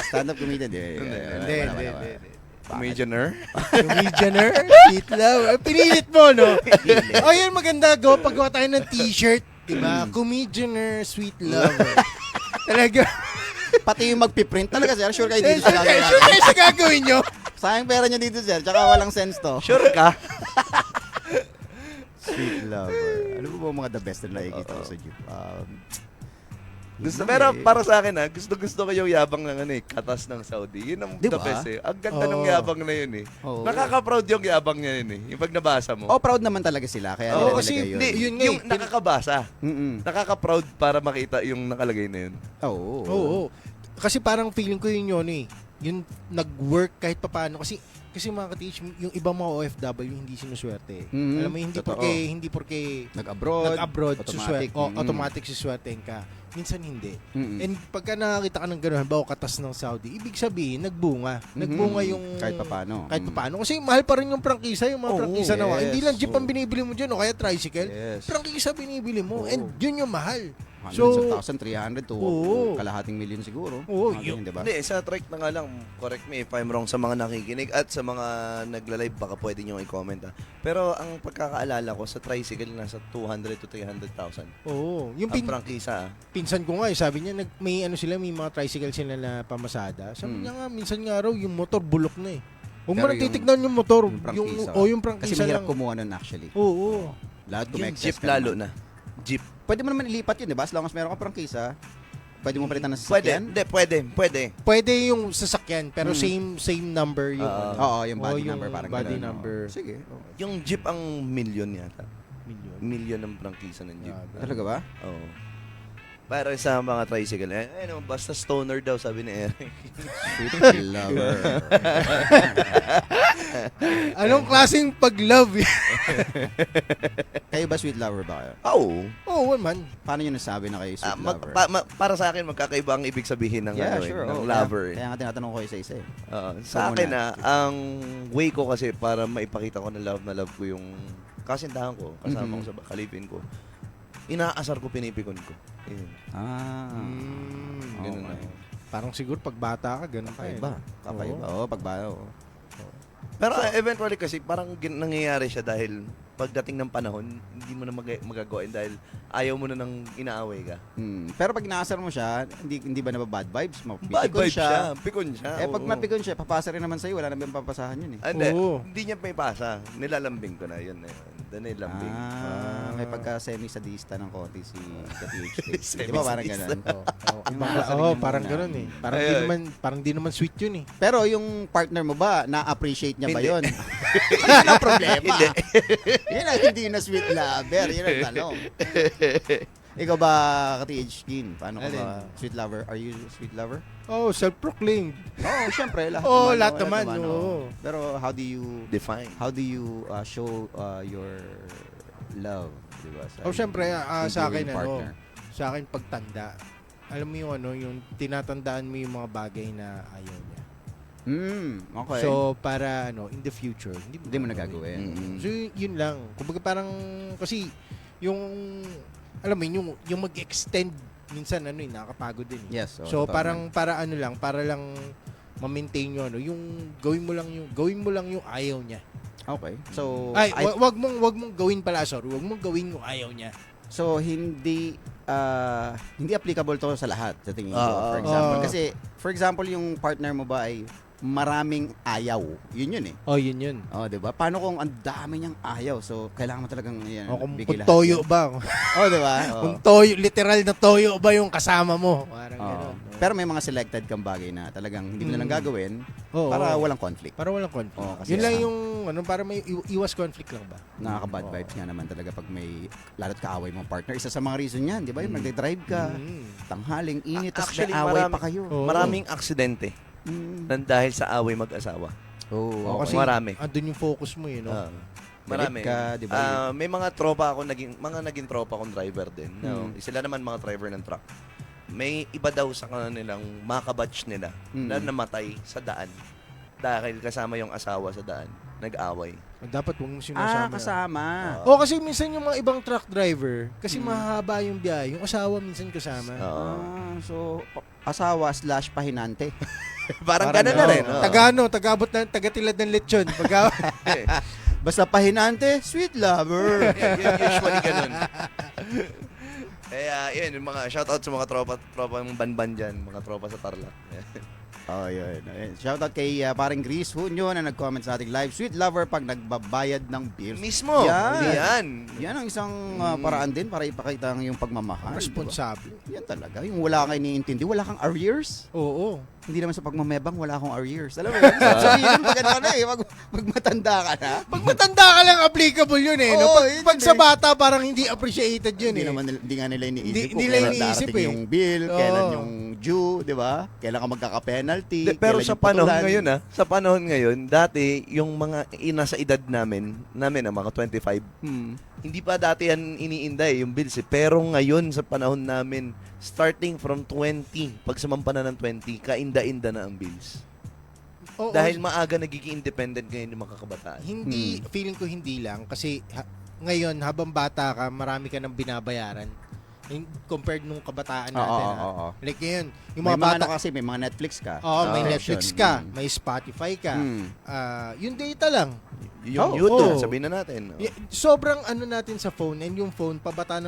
Stand-up comedian. Hindi. Comedianer. Comedianer, sweet lover. Pinilit mo, no? Oh, yun maganda. Paggawa tayo ng t-shirt. Diba? Comedianer, sweet lover. Talaga. Pati yung magpiprint talaga, sir. Sure kayo dito Sure sa kayo gagawin. sa gagawin nyo. Sayang pera nyo dito, sir. Tsaka walang sense to. Sure ka? Sweet lover. Ano ba mga the best na nakikita ko sa jeep? Pero para sa akin gusto ko yung yabang ng katas ng Saudi. Yun ang Di the ba? best eh. Ang ganda ng Oo. yabang na yun eh. Oo. Nakaka-proud yung yabang niya yun eh. Yung pag nabasa mo. Oh, proud naman talaga sila. Kaya Oo, nila kasi nilagay yun. Hindi, Yun nga yung eh. nakakabasa. Mm-mm. Nakaka-proud para makita yung nakalagay na yun. Oo. Oo. Kasi parang feeling ko yun eh. Yung nag-work kahit papaano. Kasi mga ka-teach, yung ibang mga OFW hindi sinuswerte. Mhm. Alam mo, Totoo. hindi porke Nag-abroad. automatic, automatic. Mm-mm. automatic siswertein ka. Minsan hindi. Mm-mm. And pagka nakakita ka ng gano'n, halimbawa katas ng Saudi, ibig sabihin, nagbunga. Nagbunga yung... Kahit papaano. Kahit papaano. Kasi mahal pa rin yung prangkisa, yung mga Oo, prangkisa na. yes. Hindi lang jeep ang Oo. binibili mo dyan, o kaya tricycle. Yes. Prangkisa binibili mo. Oo. And yun yung mahal. Hundreds So, of thousand, 300 to oo. kalahating million siguro. Oo, Mga ganyan, diba? Hindi, sa trike na nga lang, correct me if I'm wrong sa mga nakikinig at sa mga nagla-live, baka pwede nyo i-comment. Pero ang pagkakaalala ko, sa tricycle, nasa 200 to 300,000. Oo. Yung Ang prangkisa, pinsan ko nga, sabi niya, may ano sila, may mga tricycle sila na pamasada. Sabi niya nga, minsan nga raw, yung motor bulok na eh. Huwag mo Pero nang titignan yung motor. yung prangkisa. Yung Kasi mahirap lang. kumuha nun actually. Oo. Lahat yung kumexcess jeep ka lalo naman. na. Jeep. Pwede mo naman ilipat yun, di ba? As long as meron kang prangkisa, pwede mo palitan ng Pwede, sasakyan. hindi, pwede. Pwede yung sasakyan, pero same number yung Oo, yung body yung number. Parang body ganun. number. Sige. Yung jeep ang million yata. Million. Million ang prangkisa ng jeep. Talaga ba? Oo. Para sa mga tricycle, ano, basta stoner daw, sabi ni Eric. Sweet lover. Anong klaseng pag-love? Kayo ba sweet lover ba kayo? Oo. Oo, man. Paano nyo nasabi na kayo sweet lover? Para sa akin, magkakaiba ang ibig sabihin ng, Yeah, ano, sure. ng Oo, lover. Kaya nga tinatanong ko isa-isa eh. Sa Ikaw akin muna. ang way ko kasi para maipakita ko na love ko yung kasintahan ko, kasama ko sa kalipin ko. Inaasar ko, pinipikon ko. Ayun. Okay. Ganun na. Parang siguro pag bata ka, ganun ka. Kakaiba. Kakaiba. Oo, pagbayo. Pero eventually kasi parang nangyayari siya dahil pagdating ng panahon, hindi mo na magagawain dahil ayaw mo na nang inaaway ka. Pero pag inaasar mo siya, hindi ba na bad vibes? Bad Mapipikon vibe siya. Pikon siya. Pag oo. mapikon siya, papasa rin naman sa'yo. Wala naman papasahan yun eh. Hindi, Oo. hindi niya may pasa. Nilalambing ko na. Yun na yun. Nilalambing. May pagka semi-sadista ng konti si ka-PhD. Di ba parang ganun? Yung mga sarili Oo, mo parang na- ganun eh. Parang di naman sweet yun eh. Pero yung partner mo ba, na-appreciate niya ba Hindi. yun? Yun ang problema. Yun ang hindi na sweet lover. Yun ang tanong. Ikaw ba, ka-TH Kin? Paano ka ba? Sweet lover? Are you a sweet lover? Oh, self-proclaimed. Oo, syempre. Lahat Oo, naman. lahat naman, oo. Pero how do you Define. show your love? Diba? Syempre, sa akin, enduring partner. sa akin pagtanda. Alam mo yung yung tinatandaan mo yung mga bagay na ayaw niya. Okay. So, para in the future, hindi mo nagagawin. So, yun lang. Kumbaga parang, kasi, yung, alam mo yun, yung mag-extend, minsan, nakakapagod din. Yes. So, totoo parang, para lang ma-maintain nyo, yung, gawin mo lang yung ayaw niya. okay. So, Ay, wag mong gawin pala, sorry. Wag mong gawin yung ayaw niya. so hindi applicable to sa lahat sa tingin ko. For example, kasi for example yung partner mo ba ay maraming ayaw. Yun eh. Oh, yun. Oh, 'di ba? Paano kung ang dami niyang ayaw? So kailangan mo talagang yan. O kung bigay lahat toyo yun. ba? Oh, 'di ba? Oh. Kung toyo, literal na toyo ba yung kasama mo? Parang Oo. gano'n. Pero may mga selected kang bagay na talagang hindi mo na lang gagawin Oo. para walang conflict. Para walang conflict. Oo, kasi Yun lang yung, para may iwas conflict lang ba? Nakaka-bad vibes nga naman talaga pag may lalo't kaaway mong partner. Isa sa mga reason yan, di ba? Yung nagde-drive ka, tanghaling, init, tapos may Actually, away pa kayo. Oo. Maraming aksidente nang dahil sa away mag-asawa. Oo. Kasi Marami. andun yung focus mo yun, no? Marami. Galit ka, di ba? May mga tropa ako, naging tropa akong driver din. No? Sila naman mga driver ng truck. May iba daw sa kanilang mga kabatch nila na namatay sa daan. Dahil kasama yung asawa sa daan. Nag-away. Dapat huwag mo sinasama. Kasama. Kasi minsan yung mga ibang truck driver, kasi mahaba yung biyahe, yung asawa minsan kasama. So, asawa/pahinante. Parang gano'n na rin. Tagabot na, tagatilad ng lechon. Basta pahinante, sweet lover. Usually ganun. Kaya yun, yung mga shoutout sa mga tropa ng banban dyan, mga tropa sa Tarlac. Oh, yun. Shoutout kay paring Gris Hunyo na nag-comment sa ating live. Sweet lover pag nagbabayad ng bills. Mismo. Yan. Yan. Yan ang isang paraan din para ipakita ang yung pagmamahal. Responsable. Diba? Yan talaga. Yung wala kang iniintindi, wala kang arrears. Oo. Hindi naman sa pagmamebang, wala akong arrears. Alam mo yun? Sabihin pag ano ka na eh, pag matanda ka na. Pag matanda ka lang, applicable yun eh. No? Oo, Pag yun sa eh. bata, parang hindi appreciated yun Hindi eh. naman hindi nga nila iniisip Hindi kung nila kailan iniisip darating eh. yung bill, Oo. kailan yung due, di ba? Kailan ka magkaka-penalty, Pero kailan sa yung panahon putulan. ngayon sa panahon ngayon, dati yung mga ina sa edad namin ang mga 25, hindi pa dati yan iniinday yung bills eh. Pero ngayon sa panahon namin, starting from 20, pag sumampa na ng 20, kainda-inda na ang bills. Oo. Dahil maaga nagiging independent ngayon yung mga kabataan. Feeling ko hindi lang. Kasi ngayon, habang bata ka, marami ka nang binabayaran. compared nung kabataan Oo, natin. oo, oo. Like ngayon, yung May mga mga bata, ano kasi, may mga Netflix ka. may Netflix ka, Mm. may Spotify ka, Mm. yung data lang. Yung Oh, YouTube, oh. sabihin na natin. Sobrang ano natin sa phone, and yung phone, pabata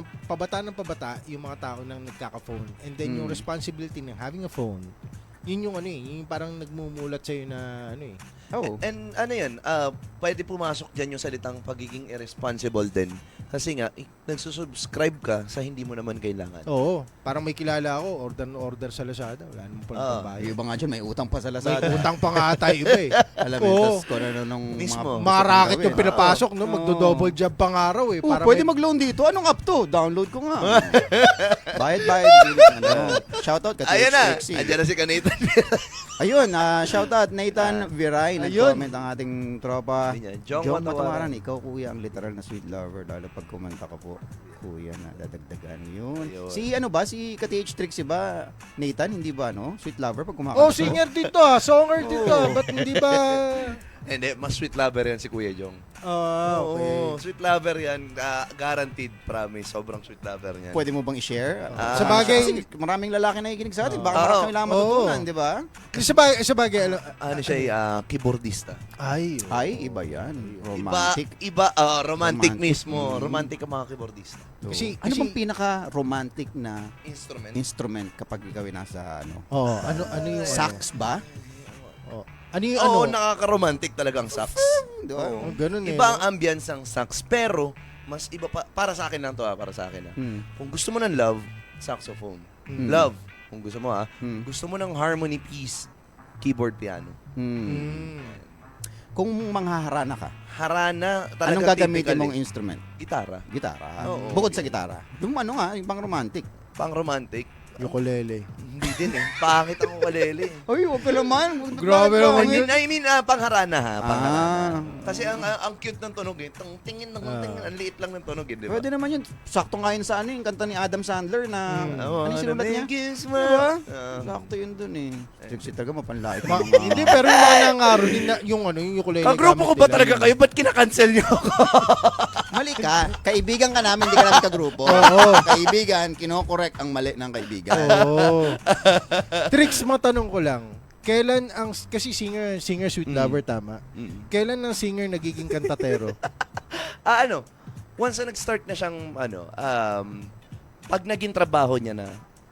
yung mga tao nang nagkaka-phone. And then yung Mm. responsibility ng having a phone, yun yung ano yung parang nagmumulat sa'yo na ano eh. Oh. And ano yan, pwede pumasok dyan yung salitang pagiging irresponsible din. Kasi nga, nagsusubscribe ka sa hindi mo naman kailangan. Oo, parang may kilala ako, order sa Lazada, wala naman pala Ah, Yung pambayad. iba nga dyan, may utang pa sa May Lazada. utang pa nga ata iba eh. Alam mo, Oo. tas kung ano nung Mismo. Mga racket yung gawin. pinapasok, no? Oo. Magdo-double job pang araw eh. Oh, Para pwede may- mag-loan dito. Anong app to? Download ko nga. Bayad. Ano. Shoutout ka Ayan na, Trixie. andyan na si Kanita. Ayun, shoutout Nathan Viray. ayun. Nag-comment ang ating tropa. Ayun yan, Jong Jong Matawaran. Matawaran. Ikaw, kuya, ang literal na sweet lover. Lalo pag kumanta ka po, kuya, na dadagdagan yun. Ayun. Si ano ba? Si Ka-TH Trixie ba? Nathan, hindi ba, no? Sweet lover pag kumakanta. Oh, singer dito ah. Songer dito ah. Ba't hindi ba? Hindi, mas sweet lover yan si Kuya Jong. Okay. Oo, sweet lover yan. Guaranteed, promise. Sobrang sweet lover yan. Pwede mo bang i-share? Sa bagay- Kasi maraming lalaki na ikinig sa atin. Baka Oo. marami lang matutunan, di ba? Sa bagay, Ano siya, keyboardista. ay. Ay, iba yan. Romantic. Iba, romantic Romantic. mismo. Mm. Romantic ang mga keyboardista. Ano bang pinaka-romantic na Instrument. instrument kapag ikaw ay nasa ano? Ano yung Sax ba? Ano yung Oo, ano? nakaka-romantic talagang sax. Di ba? Oh, ganun eh. Iba ang ambience ng sax, pero mas iba pa, para sa akin lang to para sa akin. Hmm. Kung gusto mo ng love, saxophone. Mm. Love, kung gusto mo Hmm. Gusto mo ng harmony piece, keyboard piano. Hmm. Kung manghaharana ka, Harana, talaga anong gagamitin typically, mong instrument? Gitara. Gitara. Oo. Bukod sa gitara. Yung ano nga, yung pang romantic. Pang romantic. Ukulele. Hindi din eh. Pangit ang ukulele. Ay, wag ka naman. Grabe naman yun. I mean, pang harana ha. Pang harana. Ah. Kasi ang cute ng tunog eh. Tingin, ang liit lang ng tunog eh, di ba? Pwede naman yun. Sakto nga yun sa ano, yung kanta ni Adam Sandler na, ano yung sinulat niya? Diba? Sakto yun dun eh. Trixie talaga mapanlait. Hindi, pero yung mga nangaro din na, yung ukulele. Kagrupo ko gamit ba nila talaga yun. kayo? Ba't kinakancel niyo ako? Mali ka. Kaibigan ka namin, hindi ka namin kagrupo. Oo. Kaibigan, kinokorek ang mali ng kaibigan. Oo. Tricks, matanong ko lang. Kailan ang, kasi singer sweet lover, tama? Kailan ang singer nagiging kantatero? Once na nag-start na siyang, pag naging trabaho niya na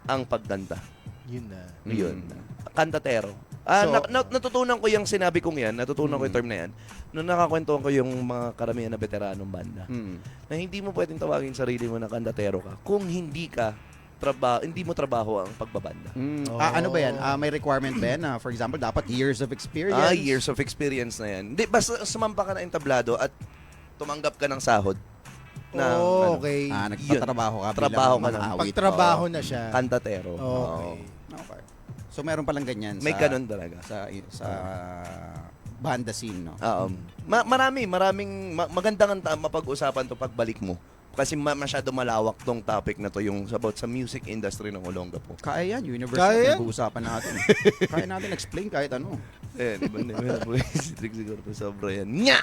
ang pagkanta. Yun na. Yun. Kantatero. So- Natutunan ko yung sinabi kong yan, natutunan ko yung term na yan, nung nakakwentuhan ko yung mga karamihan na veteranong banda, Hmm. na hindi mo pwedeng tawagin sarili mo na kantatero ka kung hindi mo trabaho ang pagbabanda. Mm. Ano ba yan? May requirement ba yan? For example, dapat years of experience? Years of experience na yan. Hindi, basta sumampa ka na entablado at tumanggap ka ng sahod. Na, Okay. Nagtatrabaho ka Trabaho bilang ka na. mga awit. Pagtrabaho na siya. kantatero. Okay. Okay. So meron palang ganyan May sa, ganun talaga. sa banda scene, no? Maraming magandang mapag-usapan to pagbalik mo. Kasi masyado malawak tong topic na to yung about sa music industry ng Olongapo. Kaya yan, universe Kaya yan. na pag-uusapan natin. Kaya natin explain kahit ano. Iba na po si Trixie Corpus, sobra yan. Nya!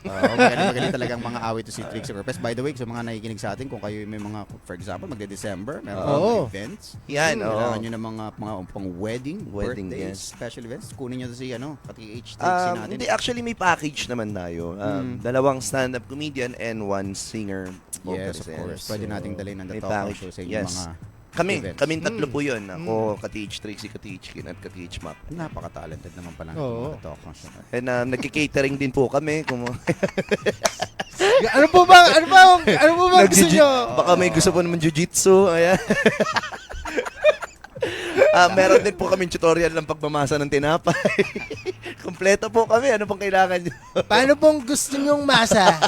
Magaling talagang mga awit to si Trixie Corpus. By the way, sa mga nakikinig sa atin, kung kayo may mga, for example, magde-December, meron Oo. mga events. Yan, Kailangan oo. nyo ng mga pang wedding, Wedding, birthdays, yes. special events. Kunin nyo to si Ka-TH Trixie natin. Hindi, actually may package naman tayo. Dalawang stand-up comedian and one singer. Yes, of vocalist. course. Pwede nating dalhin ang The May Talk Talk package. Show sa inyong Yes. mga events. Kaming tatlo po yun. Ako, Ka-TH Trixie, Ka-TH Kin, at Ka-TH Mac. Napaka-talented naman pala ng Oo. mga The Talk Show. And nagki-catering din po kami. Ano po ba gusto nyo? Baka may gusto po naman jiu-jitsu. Ayan. Meron din po kami tutorial ng pagmamasa ng tinapay. Kompleto po kami. Ano pong kailangan nyo? Paano pong gusto nyong masa?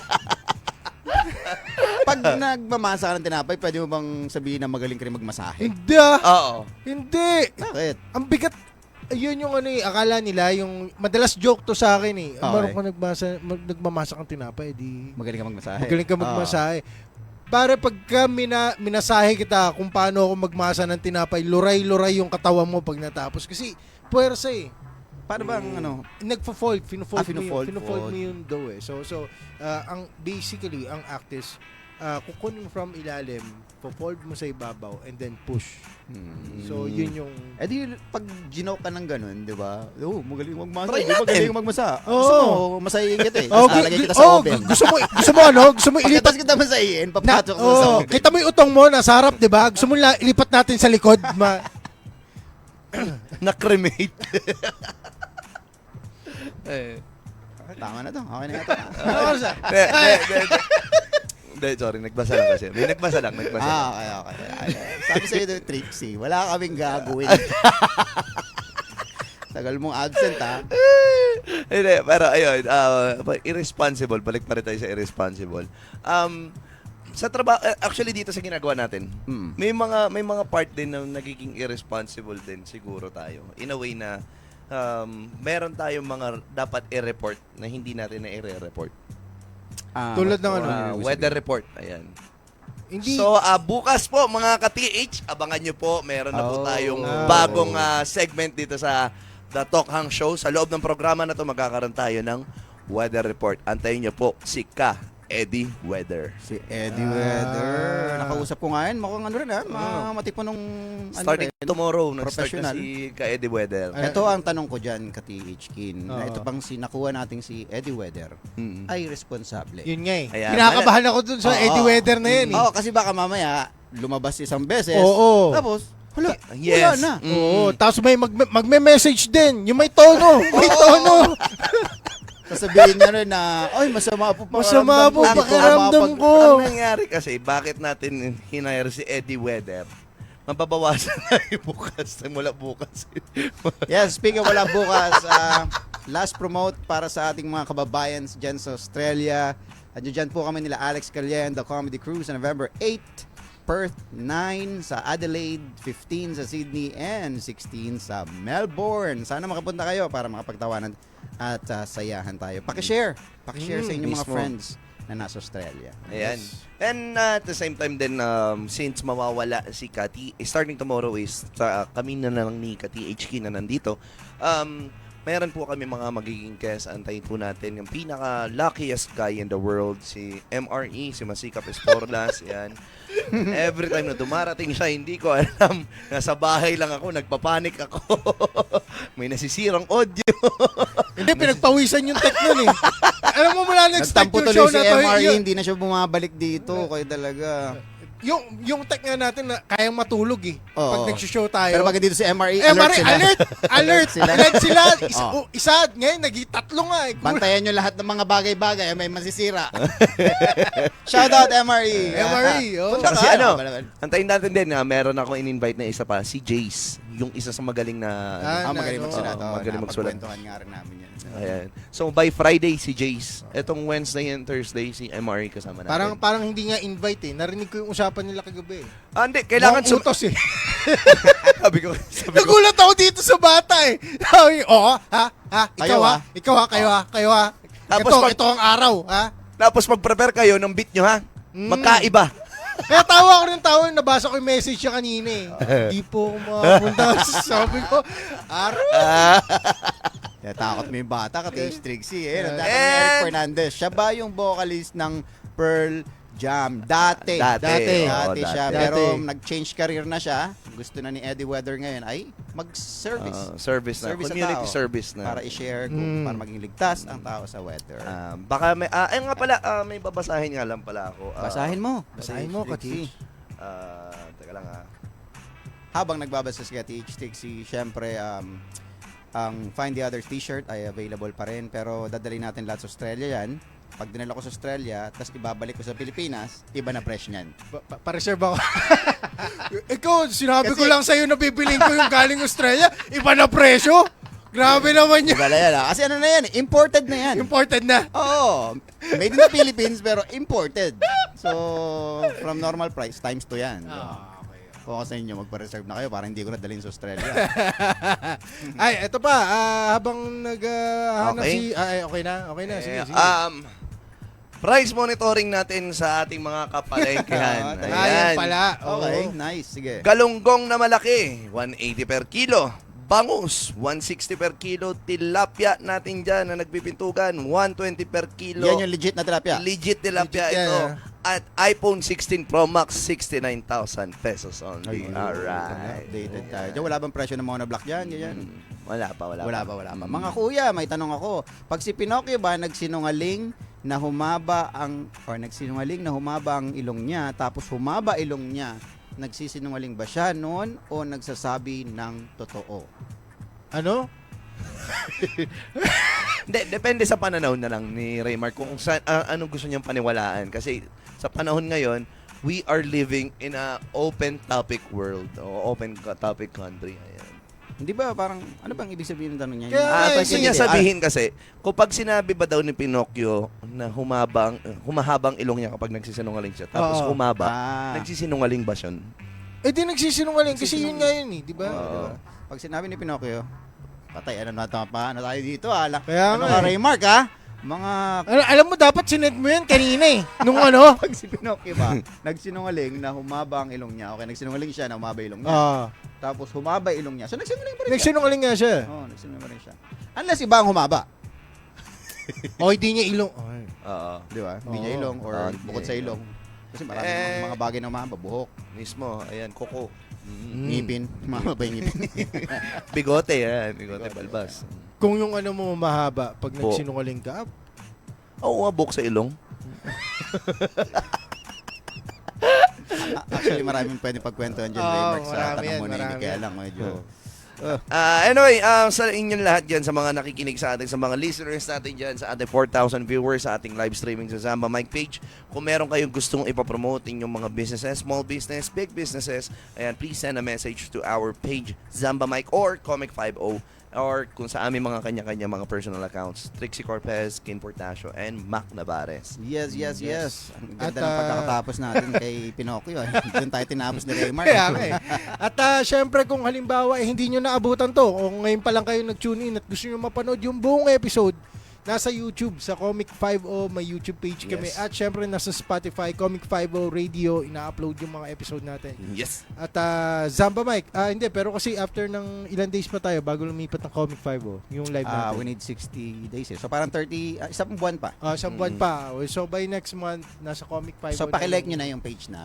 Pag nagmamasa ka ng tinapay, pwede mo bang sabihin na magaling ka rin magmasahe? Hindi ah. Oo. Hindi. Bakit? Ang bigat. Ayun yung ano eh, akala nila, yung madalas joke to sa akin eh. Okay. Marunong ka nagmamasa kang tinapay, di Magaling ka magmasahe? magaling ka magmasahe. Para pagka minasahe kita kung paano ako magmasa ng tinapay, luray-luray yung katawan mo pag natapos. Kasi puwersa eh. Paano bang ano? Nagfo-fold, fino-fold mo fino-fold, yun. Fino-fold fold. mo yung dough eh. So ang basically, ang act is, kukunin mo from ilalim, po-fold mo sa ibabaw, and then push. So, yun yung... Eh di, pag ginaw ka ng ganun, di ba? Oo, magaling magmasa. Try Di ba natin. magaling magmasa? Oo. Gusto mo, masayin kita eh. Oh, Tapos lalagay kita sa oven. gusto mo ano? Gusto mo ilipat Pagkatapos kita masayin, papasok mo sa oven. kita mo yung utong mo nasa harap, 'di ba? Gusto mo ilipat natin sa likod. Na-cremate. Eh. Tama na to. Okay na ito. Hindi, sorry. Nagbasa lang kasi. May nagbasa lang. Okay. Sabi sa'yo doon, Trixie, wala kaming gagawin. Tagal mong absent, ha? Hindi, pero ayun, irresponsible. Balik pa rin tayo sa irresponsible. Sa trabaho, actually dito sa ginagawa natin, may mga part din na nagiging irresponsible din siguro tayo. In a way na meron tayong mga dapat i-report na hindi natin na i-report. Tulad ng ano? Weather report. Ayan. Hindi. So, bukas po mga ka-TH, abangan nyo po. Meron na po tayong bagong segment dito sa The Talk Hang Show. Sa loob ng programa na to magkakaroon tayo ng weather report. Antayin nyo po si Eddie Weather. Si Eddie Weather. Nakausap ko nga yan. Mukhang ano rin, ha? Matipo nung... Starting tomorrow, nag-start na professional. si Eddie Weather. Ito ang tanong ko dyan, ka-TH Kin. Na ito pang nakuha nating si Eddie Weather ay responsable. Yun nga eh. Ayan. Kinakabahan ako dun sa Eddie Weather na yan eh. Oo, kasi baka mamaya lumabas isang beses. Oo. Tapos, wala Yes. na. Oo, tapos may magme-message din. Yung may tono. May tono. Sasabihin niya rin na, ay, masama po Masama po pakiramdam ko. Ang nangyari kasi, bakit natin hinire si Eddie Weather? Mababawasan na yung bukas. Mula bukas. Yes, speaking of wala bukas, last promote para sa ating mga kababayan dyan sa Australia. Dyan po kami nila Alex Calien, The Comedy Cruise, sa November 8, Perth 9, sa Adelaide 15, sa Sydney, and 16 sa Melbourne. Sana makapunta kayo para makapagtawanan at sayahan tayo. Pakishare sa inyong mga mismo. friends na nasa Australia. Ayan. And at the same time din, since mawawala si Kati, starting tomorrow is kami na lang ni Kati HK na nandito. Mayroon po kami mga magiging guests. Antayin po natin yung pinaka-luckiest guy in the world, si MRE, si Masikap Esporlas. Yan. Every time na dumarating siya, hindi ko alam. Nasa bahay lang ako, nagpapanik ako. May nasisirang audio. Hindi, pinagpawisan yung tech nun eh. Alam mo mula nag-start Nagtampo yung show tuloy si na to. MRE, hindi na siya bumabalik dito. Kaya talaga. Yung tech nga natin na kayang matulog eh. Oo. Pag nag-show tayo. Pero pag dito si MRE, MRE, alert sila. alert sila. Alert sila. Oo. Isa, ngayon, tatlo nga eh. Bantayan nyo lahat ng mga bagay-bagay, may masisira. Shout out MRE. MRE, oh. Punta Kasi ka. ano, antayin natin din, meron ako in-invite na isa pa, si Jace. Yung isa sa magaling na... Magaling magsulat. magaling magsulat. Napagkwentuhan nga rin namin yan. Ayan. So, by Friday, si Jace. Etong Wednesday and Thursday, si MRE kasama natin. Parang hindi nga invite eh. Narinig ko yung usapan nila kagabi eh. Hindi. Kailangan... Mukhang utos eh. sabi ko. Nagulat ako dito sa bata eh. Sabi, Kayo, Kayo ha. Tapos Ito ang araw, ha? Tapos mag-prepare kayo ng beat nyo, ha? Magkaiba. Kaya tawa ako ng tawa, nabasa ko yung message niya kanina eh. Hindi po ako makapunta. Sabi ko, araw. Kaya takot mo yung bata, ka-Taste Trixie. Nandata ni Eric Fernandez. Siya ba yung vocalist ng Pearl Jam? Dati. Oo, siya. dati. Pero nag-change career na siya. Gusto na ni Eddie Weather ngayon ay mag-service. Service na. Service sa Community tao. service na. Para i-share kung para maging ligtas ang tao sa weather. Baka may... ayun nga pala, may babasahin nga lang pala ako. Basahin mo. Basahin mo, Kati. Teka lang, ha? Habang nagbabasa si Teach Trixie, syempre, ang Find the Other t-shirt ay available pa rin. Pero dadalhin natin lahat sa Australia yan. Pag dinala ko sa Australia, tapos ibabalik ko sa Pilipinas, iba na presyo niyan. Pa-reserve ako. Ikaw, sinabi ko Kasi- lang sa'yo na bibiling ko yung galing Australia. Iba na presyo. Grabe naman yun. Iba na yan, Kasi ano na yan, imported na yan. Imported na. Oo. Made in the Philippines, pero imported. So, from normal price, times 2 yan. Kung ako sa inyo, magpa-reserve na kayo para hindi ko na dalhin sa Australia. Ay, eto pa. Habang naghahanap Okay. okay na. Okay na. Sige, sige. Price monitoring natin sa ating mga kapalengkehan. Ayan pala. Okay, Oo. nice. Sige. Galunggong na malaki, 180 per kilo. Bangus, 160 per kilo. Tilapia natin dyan na nagpipintugan, 120 per kilo. Yan yung legit na tilapia. Legit tilapia Legit yan, ito. At iPhone 16 Pro Max, 69,000 pesos only. Ayun. Alright. Updated tayo. Diyan, wala bang presyo ng monoblock dyan? Ganyan. Wala pa. Wala pa. Mga kuya, may tanong ako. Pag si Pinocchio ba nagsinungaling na humaba ang ilong niya, tapos humaba ilong niya, nagsisinungaling ba siya noon o nagsasabi ng totoo? Ano? Hindi, depende sa pananaw na lang ni Raymar kung anong gusto niyang paniwalaan. Kasi sa panahon ngayon, we are living in a open topic world o open topic country. Ayan. Hindi ba parang, ano bang ibig sabihin ng tanong niya? Kaya, Gusto niya sabihin kasi, kapag sinabi ba daw ni Pinocchio na humahabang ilong niya kapag nagsisinungaling siya, tapos Oo. humaba, Ah. nagsisinungaling ba siya? Eh di nagsisinungaling kasi yun nga yun eh, di ba? Oo. Pag sinabi ni Pinocchio, patay, ano tayo dito, ala. Kaya Ano nga ka, eh. Raymark, ha? Mga Alam mo, dapat sinend mo yan kanina eh. Nung ano? pag si Pinocchio ba, nagsinungaling na humaba ang ilong niya. Okay, nagsinungaling siya na humaba ilong niya. Ah, Tapos humaba ilong niya. So nagsinungaling pa rin siya. nagsinungaling nga siya. Oo, nagsinungaling siya. Unless iba ang humaba. O hindi niya ilong. Ay. Oo. Di ba? Hindi niya Oo. ilong or Ah, bukod hindi sa niya ilong. Kasi marami Eh. mga bagay na humaba. Buhok, Mismo, ayan, kuko. ngipin. Humaba yung ngipin. Bigote, yan. Bigote balbas. Kung yung ano mo mahaba, pag Po. nagsinungaling ka, Oo, buhok sa ilong. Actually, maraming pwedeng pagkwentuhan dyan, Oo, Raymark, sa marami tanong yan, mo na marami hindi. Kaya yan. lang, medyo... Anyway, sa inyong lahat dyan, sa mga nakikinig sa atin, sa mga listeners natin dyan, sa ating 4,000 viewers, sa ating live streaming sa Zamba Mike page, kung meron kayong gustong ipapromote inyong mga businesses, small business, big businesses, ayan, please send a message to our page, Zamba Mike or Comic 50, or kung sa aming mga kanya-kanya mga personal accounts, Trixie Corpez, Kin Portasio, and Mac Navares. Yes. Ang At, ganda ng pagkakatapos natin kay Pinocchio. Doon tayo tinapos ni Raymark. kaya nga eh. At syempre kung halimbawa hindi nyo naabutan to, o ngayon pa lang kayo nag-tune in at gusto nyo mapanood yung buong episode, nasa YouTube, sa Comic 50, may YouTube page kami. Yes. At syempre nasa Spotify, Comic 50 Radio, ina-upload yung mga episode natin. Yes. At Zamba Mike, hindi, pero kasi after ng ilang days pa tayo bago lumipat ng Comic 50, yung live natin. We need 60 days eh. So parang 30, isang buwan pa. Isang buwan pa. So by next month, nasa Comic 50. So pakilike nyo na yung page na.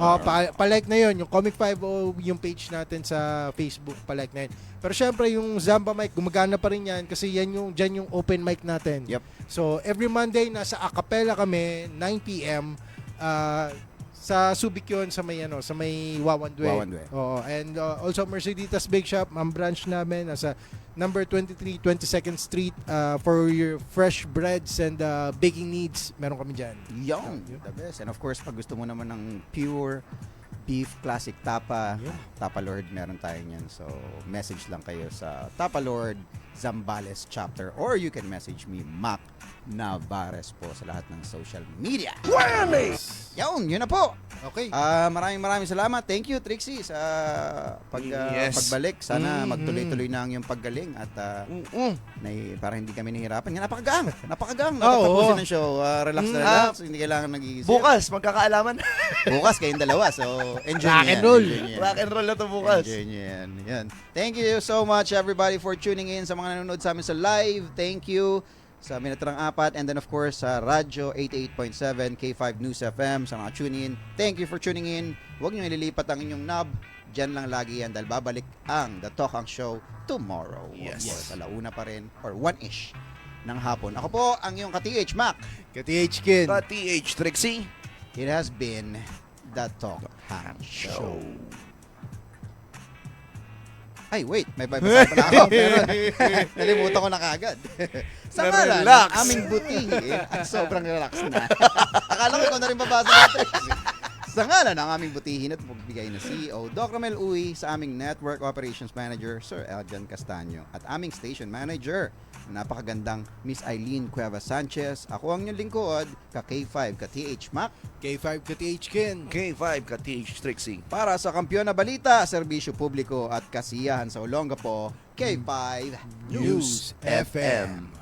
Pa-like na yun. Yung Comic 50, yung page natin sa Facebook, pa-like na yun. Pero syempre, yung Zamba Mic, gumagana pa rin yan kasi dyan yung open mic natin. Yep. So, every Monday, nasa Acapella kami, 9 p.m. Sa Subic yun, sa may Wawandwe. Wawandwe. Oo. And also, Merceditas Bake Shop, ang branch namin, nasa number 23, 22nd Street, for your fresh breads and baking needs, meron kami dyan. Yung, the best. And of course, pag gusto mo naman ng pure beef classic tapa, Tapa Lord, meron tayo niyan. So, message lang kayo sa Tapa Lord Zambales chapter or you can message me, Mac Navares po sa lahat ng social media. Yun na po. Okay. Maraming salamat. Thank you, Trixie, sa Yes. pagbalik. Sana magtuloy-tuloy na ang iyong paggaling at para hindi kami nahihirapan. Napakagaang. Natatapusin ng show. Relax na relax. Hindi kailangan nag-iisip. Bukas, magkakaalaman. Bukas kayong dalawa. So, enjoy Rock nyo and yan. roll. Enjoy nyo yan. Rock and roll na to bukas. Enjoy nyo yan. Yan. Thank you so much everybody for tuning in sa mga nanonood sa amin sa live. Thank you sa Minatrang 4 and then of course sa Radyo 88.7 K5 News FM sa mga tune in. Thank you for tuning in. Huwag nyo ililipat ang inyong knob. Diyan lang lagi yan dahil babalik ang The Talk Ang Show tomorrow. Yes. Of course, alauna pa rin or 1-ish ng hapon. Ako po ang iyong ka-TH Mac. Ka-TH Kin. TH Trixie. It has been The Talk Ang Show. Ay, wait. May babasa pa na ako. Pero nalimutan ko na kagad. Sa ngalan ng Relax. aming butihin at sobrang relax na. Akala ko ikaw na rin babasa natin. Sa ngalan ng aming butihin at magbigay na CEO, Doc Ramel Uy, sa aming Network Operations Manager, Sir Eljan Castaño, at aming Station Manager, napakagandang Miss Eileen Cueva Sanchez. Ako ang inyong lingkod, ka-K5, ka-TH Mac, K5 ka-TH Kin. K5 TH Trixie. para sa Kampiyon na Balita, Serbisyo Publiko at Kasiyahan sa Olongapo, K5 News FM.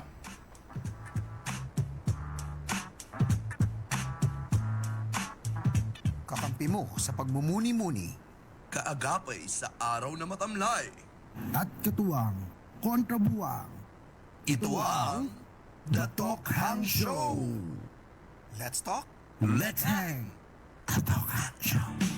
Kakampi mo sa pagmumuni-muni Kaagapay sa araw na matamlay. at katuwang kontrabuwang. Ito ang The Talk Hang Show. Let's talk. Let's hang. Katokan Show.